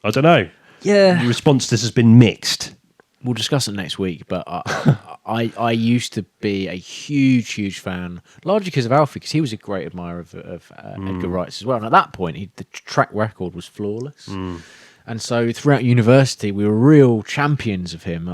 I don't know.
Yeah.
The response to this has been mixed.
We'll discuss it next week, but I used to be a huge fan, largely because of Alfie, because he was a great admirer of Edgar Wright's as well. And at that point, the track record was flawless. And so throughout university, we were real champions of him.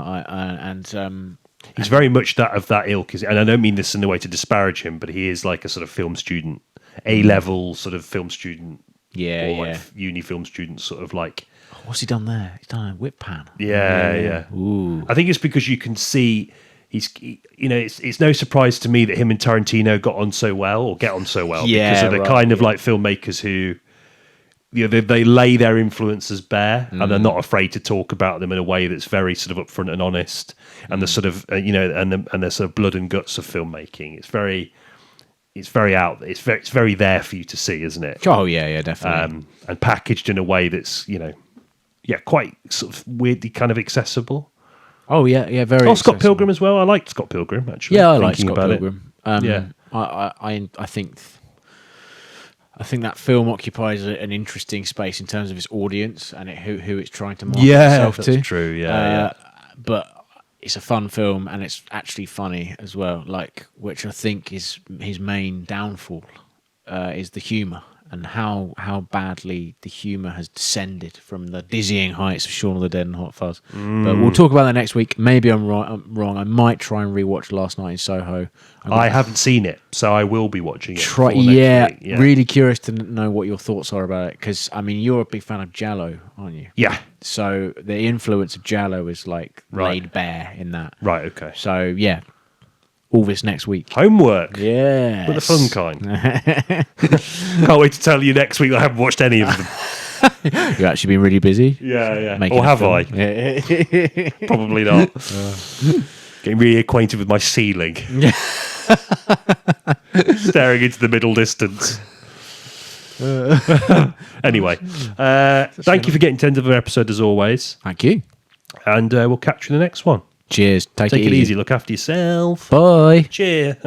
He's very much of that ilk, and I don't mean this in a way to disparage him, but he is like a sort of film student, A-level sort of film student, or like uni film student, sort of like.
What's he done there? He's done a whip pan.
Yeah.
Ooh.
I think it's because you can see it's no surprise to me that him and Tarantino get on so well because of the kind of like filmmakers who, they lay their influences bare and they're not afraid to talk about them in a way that's very sort of upfront and honest, and the sort of and the sort of blood and guts of filmmaking. It's very out. It's very there for you to see, isn't it?
Oh yeah, definitely.
And packaged in a way that's quite sort of weirdly kind of accessible.
Oh yeah, very.
Oh, Scott
accessible.
Pilgrim as well. I liked Scott Pilgrim actually.
Yeah, I like Scott Pilgrim.
Yeah,
I think that film occupies an interesting space in terms of its audience and who it's trying to market itself to.
That's true. Yeah.
But it's a fun film and it's actually funny as well. Like, which I think is his main downfall, is the humour. And how badly the humour has descended from the dizzying heights of Shaun of the Dead and Hot Fuzz. But we'll talk about that next week. Maybe I'm wrong. I might try and rewatch Last Night in Soho.
I haven't seen it, so I will be watching it.
Yeah, really curious to know what your thoughts are about it. Because, I mean, you're a big fan of Giallo, aren't you?
Yeah.
So the influence of Giallo is like laid bare in that.
Right, okay.
So, yeah. All this next week.
Homework.
Yeah.
But the fun kind. Can't wait to tell you next week that I haven't watched any of them.
You've actually been really busy.
Yeah.
Making
Or have
film.
I? Probably not. Getting really acquainted with my ceiling. Staring into the middle distance. Anyway, thank you for getting to the end of the episode as always.
Thank you.
And we'll catch you in the next one.
Cheers. Take
Take
it
it easy. Look after yourself.
Bye.
Cheers.